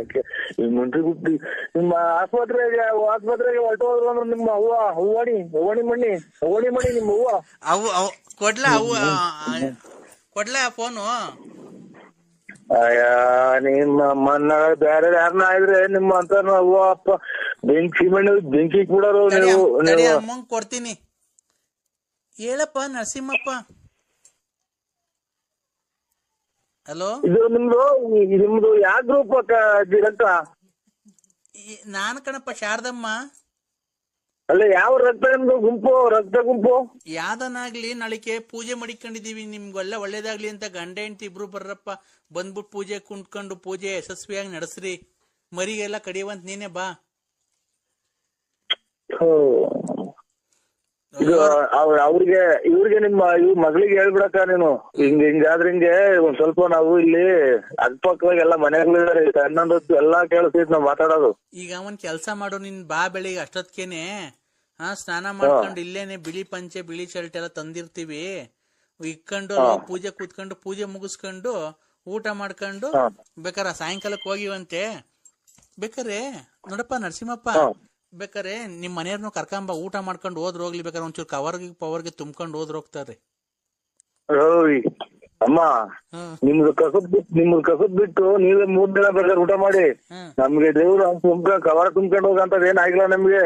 ಮುಂಚೆ ಬಿಟ್ಟು ನಿಮ್ಮ ಆಸ್ಪತ್ರೆಗೆ ಹೊರಟೋದ್ರು ಅಂದ್ರೆ ನಿಮ್ಮ ಹೂವಾಣಿ ಮಣ್ಣಿ ನಿಮ್ಮ ಹೂವ ಕೊಡ್ಲಾ ಫೋನು? ನಿಮ್ಮ ಮನ್ನ ಬೇರೆ ಯಾರನ್ನ ಆದ್ರೆ ನಿಮ್ಮ ಅಂತ ಹೂವ ಅಪ್ಪ ಬೆಂಕಿ ಕೂಡರು ನೀವು. ಅಮ್ಮಂಗ್ ಕೊಡ್ತೀನಿ. ಹೇಳಪ್ಪ ನರಸಿಂಹಪ್ಪ. ಹಲೋ, ಇದು ನಿಮ್ದು ಯಾವ ಗ್ರೂಪ್ ಅಂತ? ನಾನು ಕಣಪ್ಪ, ಶಾರದಮ್ಮ. ಅಲ್ಲ ಯಾವ ರಕ್ತ ಗುಂಪು ಯಾವ್ದನಾಗ್ಲಿ ನಾಳಿಕೆ ಪೂಜೆ ಮಾಡಿಕೊಂಡಿದೀವಿ ನಿಮ್ಗೆಲ್ಲ ಒಳ್ಳೇದಾಗ್ಲಿ ಅಂತ ಗಂಡ ಹೆಂಡತಿ ಇಬ್ರು ಬರ್ರಪ್ಪ, ಬಂದ್ಬಿಟ್ಟು ಪೂಜೆ ಕುಂತ್ಕೊಂಡು ಪೂಜೆ ಯಶಸ್ವಿಯಾಗಿ ನಡೆಸ್ರಿ, ಮರಿಗೆಲ್ಲ ಕಡಿಯುವಂತ ನೀನೇ ಬಾ. ಅವ್ರಿಗೆ ಇವ್ರಿಗೆ ಮಗಳಿಗೆ ಹೇಳ್ಬಿಡಕ್ಕ ನೀನು, ಹಿಂಗಾದ್ರೆ ಹಿಂಗೆ ಒಂದ್ ಸ್ವಲ್ಪ ನಾವು ಇಲ್ಲಿ ಅಕ್ಕಪಕ್ಕದಾಗ ಎಲ್ಲ ಮನೆಗಳಿದಾರೆ, ಹನ್ನೊಂದು ಹೊತ್ತು ಎಲ್ಲಾ ಕೇಳಿಸ್ತೈತಿ ನಾವ್ ಮಾತಾಡೋದು. ಈಗ ಒಂದ್ ಕೆಲ್ಸ ಮಾಡು, ನೀನ್ ಬಾ ಬೆಳಿಗ್ಗೆ ಅಷ್ಟೊತ್ಕೇನೆ ಸ್ನಾನ ಮಾಡ್ಕೊಂಡು ಇಲ್ಲೇನೆ ಬಿಳಿ ಪಂಚೆ ಬಿಳಿ ಶರ್ಟ್ ಎಲ್ಲ ತಂದಿರ್ತೀವಿ, ಇಕ್ಕೊಂಡು ಪೂಜೆ ಕೂತ್ಕೊಂಡು ಪೂಜೆ ಮುಗಿಸ್ಕೊಂಡು ಊಟ ಮಾಡ್ಕೊಂಡು ಬೇಕಾರೆ ಸಾಯಂಕಾಲಕ್ಕೆ ಹೋಗಿವಂತೆ. ಬೇಕಾರೆ ನೋಡಪ್ಪ ನರಸಿಂಹಪ್ಪ, ಬೇಕಾರೆ ನಿಮ್ ಮನೆಯವ್ರನ್ನು ಕರ್ಕೊಂಬ, ಊಟ ಮಾಡ್ಕೊಂಡು ಹೋಗ್ಲಿ, ಬೇಕಾದ್ರೆ ಒಂಚೂರು ಪವರ್ಗೆ ತುಂಬ್ಕೊಂಡು ಹೋಗ್ತಾರೆ. ಅಮ್ಮ ನಿಮ್ದು ಕಸದ್ ಬಿಟ್ಟು ನೀವೇ 3 ದಿನ ಬೇಕಾದ್ರೆ ಊಟ ಮಾಡಿ, ನಮ್ಗೆ ದೇವ್ರು ಕವರ್ ತುಂಬ್ಕೊಂಡು ಹೋಗಂತದ್ ಏನಾಗಿಲ್ಲ ನಮ್ಗೆ.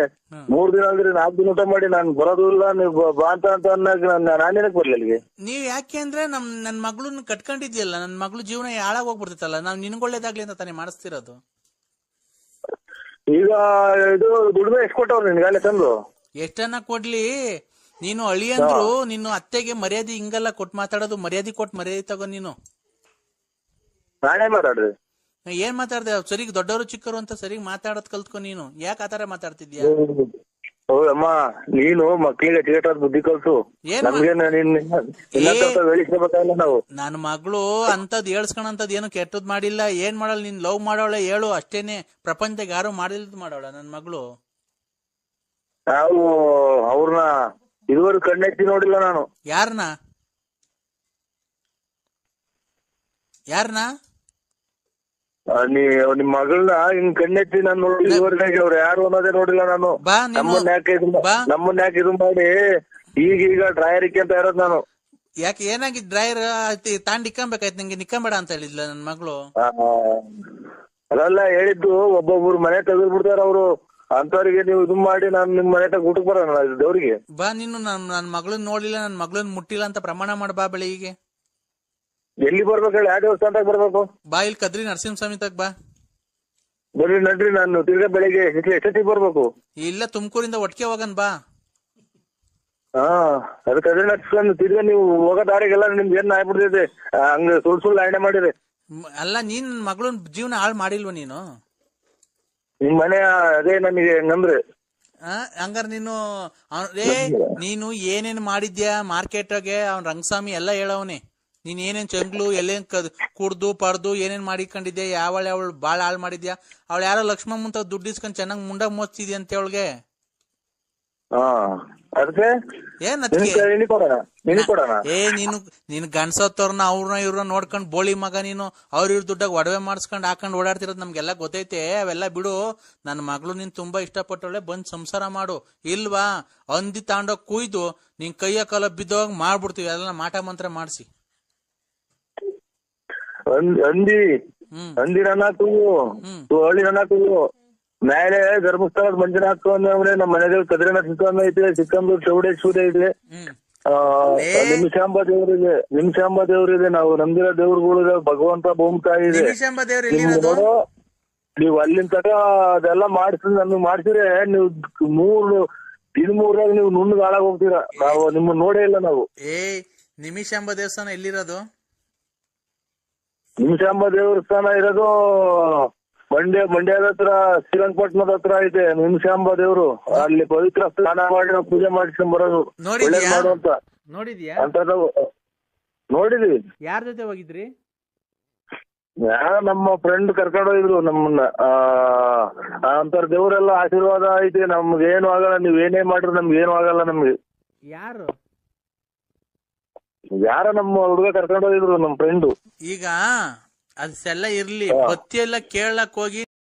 3 ದಿನ ಅಂದ್ರೆ 4 ದಿನ ಊಟ ಮಾಡಿ ನಾನ್ ಬರೋದು ಇಲ್ಲ, ನೀವು ಬಾ ಅಂತ ನಾನೇನಕ್ ಬರ್ಲಿ ಅಲ್ಲಿಗೆ. ನೀವ್ ಯಾಕೆ ಅಂದ್ರೆ ನನ್ ಮಗಳನ್ನ ಕಟ್ಕೊಂಡಿದ್ಯಲ್ಲ, ನನ್ ಮಗಳು ಜೀವನ ಹಾಳಾಗ್ ಹೋಗ್ಬಿಡ್ತೈತಲ್ಲ, ನಾವ್ ನಿನ್ಗೊಳ್ಳೇದಾಗ್ಲಿ ಅಂತ ತಾನೇ ಮಾಡಿಸ್ತಿರೋದು. ಈಗ ಇದು ದುಡಿಮೆ ಎಷ್ಟು ಕೊಟ್ಟವ್ರು ನಿನ್ಗಾಲೆ ತಂದು? ಎಷ್ಟನ್ನ ಕೊಡ್ಲಿ, ನೀನು ಅಳಿ ಅಂದ್ರು ನೀನು ಅತ್ತೆಗೆ ಮರ್ಯಾದೆ ಹಿಂಗಲ್ಲ ಕೊಟ್ಟು ಮಾತಾಡೋದು, ಮರ್ಯಾದೆ ಕೊಟ್ಟು ಮರ್ಯಾದೆ ತಗೋ. ನೀನು ನಾನೇ ಮಾತಾಡ್ರಿ, ಏನ್ ಮಾತಾಡ್ದೆ? ಸರಿಗ್ ದೊಡ್ಡವರು ಚಿಕ್ಕವರು ಅಂತ ಸರಿಗ್ ಮಾತಾಡೋದ್ ಕಲ್ತ್ಕೊ. ನೀನು ಯಾಕೆ ಆತರ ಮಾತಾಡ್ತಿದ್ಯಾ? ಅಮ್ಮ ನೀನು ಮಕ್ಳಿಗೆ ಟಿಕೆಟ್ ಬುದ್ಧಿ ಕಲ್ಸು, ಹೇಳಿಸ್ಕೋಬೇಕಾಗಿಲ್ಲ ನಾವು. ನನ್ ಮಗಳು ಅಂತದ್ ಹೇಳ್ಸ್ಕೊಳಂತದ್ ಏನು ಕೆಟ್ಟದ್ ಮಾಡಿಲ್ಲ, ಏನ್ ಮಾಡಲ್ಲ, ನೀನ್ ಲವ್ ಮಾಡೋಳ ಹೇಳು ಅಷ್ಟೇನೆ, ಪ್ರಪಂಚದಾಗ ಯಾರು ಮಾಡಿಲ್ದ್ ಮಾಡೋಳ ನನ್ ಮಗಳು. ನಾವು ಅವ್ರನ್ನ ಇದುವರೆಗೂ ಕಣ್ಣೆತ್ತಿ ನೋಡಿಲ್ಲ ನಾನು. ಯಾರನ್ನ ನಿಮ್ ಮಗಳನ್ನ ಹಿಂಗ್ ಕಣ್ಣೆತ್ತಿ ನಾನು ನೋಡಿ ಇದುವರೆಗೆ ಅವ್ರು ಯಾರು ಅನ್ನೋದೇ ನೋಡಿಲ್ಲ ನಾನು. ನಮ್ಮನ್ನ ಯಾಕೆ ಇದು ಮಾಡಿ ಈಗ ಡ್ರಾಯರಿಕೆ ಅಂತ ಇರೋದು ನಾನು. ಯಾಕೆ ಏನಾಗಿದ್ ಡ್ರೈವರ್ ತಾಂಡ್ ನಿಕ್ಕಂಬೇಕಾಯ್ತು, ನಂಗೆ ನಿಕ್ಕಂಬೇಡ ಅಂತ ಹೇಳಿದ್ಲ ನನ್ ಮಗಳು. ಅದೆಲ್ಲ ಹೇಳಿದ್ದು ಒಬ್ಬೊಬ್ರು ಮನೆ ತೆಗೆದು ಬಿಡ್ತಾರ ಅವ್ರು, ಅಂತವ್ರಿಗೆ ನೀವು ಇದು ಮಾಡಿ ನಾನು ನಿಮ್ ಮನೆ ತಗ ಊಟಕ್ಕೆ ಬರೋಣ ದೇವ್ರಿಗೆ. ಬಾ ನೀನು ನನ್ ಮಗಳನ್ನ ನೋಡಿಲ್ಲ, ನನ್ ಮಗಳನ್ನ ಮುಟ್ಟಿಲ್ಲ ಅಂತ ಪ್ರಮಾಣ ಮಾಡ ಬಾ ಬೆಳಿಗ್ಗೆ. ಎಲ್ಲಿ ಬರ್ಬೇಕು ಹೇಳಿ? ಯಾವ ದೇವಸ್ಥಾನದಾಗ ಬರ್ಬೇಕು? ಬಾ ಇಲ್ಲಿ ಕದ್ರಿ ನರಸಿಂಹಸ್ವಾಮಿ ತಗ ಬಾ. ಬರ್ರಿ ನಡ್ರಿ, ನಾನು ತಿರ್ಗಾ ಬೆಳಿಗ್ಗೆ ಎಷ್ಟೊತ್ತಿಗೆ ಬರ್ಬೇಕು? ಇಲ್ಲ ತುಮಕೂರಿಂದ ಒಟ್ಟಿಗೆ ಹೋಗನ್ ಬಾ. ಅದು ಕದ್ರಿ ನರಸಿಂಹ ತಿರ್ಗಾ ನೀವು ಹೋಗೋ ದಾರಿಗೆಲ್ಲ ನಿಮ್ಗೆ ಏನ್ ಆಗ್ಬಿಡ್ತೈತೆ, ಹಂಗ ಸುಳ್ಳು ಆಯ್ನೆ ಮಾಡಿರಿ. ಅಲ್ಲ ನೀನ್ ನನ್ ಮಗಳನ್ ಜೀವನ ಹಾಳು ಮಾಡಿಲ್ವ ನೀನು? ನಿಮ್ ಮನೆ ಅದೇ ನನಗೆ ಹೆಂಗಂದ್ರೆ ಹಂಗಾರ ನೀನು ಏನೇನ್ ಮಾಡಿದ್ಯಾ ಮಾರ್ಕೆಟ್ಗೆ, ಅವ್ನ್ ರಂಗಸ್ವಾಮಿ ಎಲ್ಲಾ ಹೇಳವನೆ. ನೀನ್ ಏನೇನ್ ಚಂಗ್ಲು ಎಲ್ಲೇನ್ ಕುಡ್ದು ಪಡ್ದು ಏನೇನ್ ಮಾಡಿಕೊಂಡಿದ್ಯಾ, ಯಾವಳು ಬಾಳ ಹಾಳು ಮಾಡಿದ್ಯಾ. ಅವಳು ಯಾರೋ ಲಕ್ಷ್ಮಮ್ಮ ಅಂತ ದುಡ್ಡು ಇಸ್ಕೊಂಡ್ ಚೆನ್ನಾಗ್ ಮುಂಡ ಮೋಚ್ತಿದ್ಯ ಅಂತ ಅವಳಿಗೆ. ನೀನು ಗಂಡ್ಸತ್ತವ್ರನ್ನ ಅವ್ರನ್ನ ಇವ್ರನ್ನ ನೋಡ್ಕೊಂಡ್ ಬೋಳಿ ಮಗ ನೀನು, ಇವ್ರ ದುಡ್ಡಾಗ ಒಡವೆ ಮಾಡಿಸ್ಕೊಂಡ್ ಹಾಕೊಂಡ್ ಓಡಾಡ್ತಿರೋದ್ ನಮ್ಗೆಲ್ಲ ಗೊತ್ತೈತೆ. ಅವೆಲ್ಲ ಬಿಡು, ನನ್ನ ಮಗಳು ನೀನ್ ತುಂಬಾ ಇಷ್ಟಪಟ್ಟವಳೆ, ಬಂದ್ ಸಂಸಾರ ಮಾಡು. ಇಲ್ವಾ ಅಂದಿ ತಾಂಡೋಗ್ ಕುಯ್ದು ನಿನ್ ಕೈಯ ಕಾಲ ಬಿದ್ದೋಗ್ ಮಾಡ್ಬಿಡ್ತೀವಿ, ಎಲ್ಲ ಮಾಟ ಮಂತ್ರ ಮಾಡ್ಸಿ. ಅಂದಿ ನನ್ನ ಹಳ್ಳಿ ನನ್ನ ಮೇಲೆ ಧರ್ಮಸ್ಥಳದ ಮಂಜುನಾಥ ಅಂದ್ರೆ ನಮ್ಮ ಮನೆದೇವ್ ಕದ್ರಿ ನರಸಿಂಹ ಐತೆ, ಸಿಕ್ಕಂದೂರು ಚೌಡೇಶ್ವರಿ ಐತೆ, ನಿಮಿಷಾಂಬ ದೇವ್ರಿದೆ. ನಾವು ನಂಬಿರೋ ದೇವ್ರುಗಳು ಭಗವಂತ ಭೂಮಿತಾಯಿ ಇದೆ. ನೀವ್ ಅಲ್ಲಿನ ತಕ ಅದೆಲ್ಲ ನಮ್ಗೆ ಮಾಡ್ಸಿದ್ರೆ ನೀವು 3 ದಿನ ನೀವು ನುಣ್ಣಗ್ ಹಾಳಾಗ್ ಹೋಗ್ತೀರಾ. ನಾವು ನಿಮ್ಮನ್ನ ನೋಡೇ ಇಲ್ಲ ನಾವು. ನಿಮಿಷಾಂಬ ದೇವಸ್ಥಾನ ಎಲ್ಲಿರೋದು? ನಿಮಿಷಾಂಬ ದೇವಸ್ಥಾನ ಇರೋದು ಮಂಡ್ಯದ ಹತ್ರ, ಶ್ರೀರಂಗಪಟ್ಟಣದ ಹತ್ರ ಐತೆ ನಿಮಿಷಾಂಬ ದೇವ್ರು. ಅಲ್ಲಿ ಪವಿತ್ರ ಸ್ನಾನ ಮಾಡಿ ನಾವು ಪೂಜೆ ಮಾಡಿಸ್ಕೊಂಡ್ ಬರೋದು ಮಾಡುವಂತ. ನೋಡಿದ್ವಿ. ಯಾರ ಜೊತೆ ಹೋಗಿದ್ರಿ? ನಮ್ಮ ಫ್ರೆಂಡ್ ಕರ್ಕೊಂಡು ಹೋಗಿದ್ರು ನಮ್ಮನ್ನ. ಅಂತರ ದೇವ್ರೆಲ್ಲ ಆಶೀರ್ವಾದ ಐತೆ, ನಮ್ಗೆ ಏನು ಆಗಲ್ಲ, ನೀವ್ ಏನೇ ಮಾಡ್ರಿ ನಮ್ಗೆ ಏನು ಆಗಲ್ಲ. ನಮ್ಗೆ ಯಾರ ನಮ್ಮ ಹುಡುಗ ಕರ್ಕೊಂಡು ಹೋಗಿದ್ರು, ನಮ್ ಫ್ರೆಂಡ್. ಈಗ ಅದೆಲ್ಲ ಇರ್ಲಿ, ಬತ್ತಿ ಎಲ್ಲ ಕೇಳಕ್ ಹೋಗಿ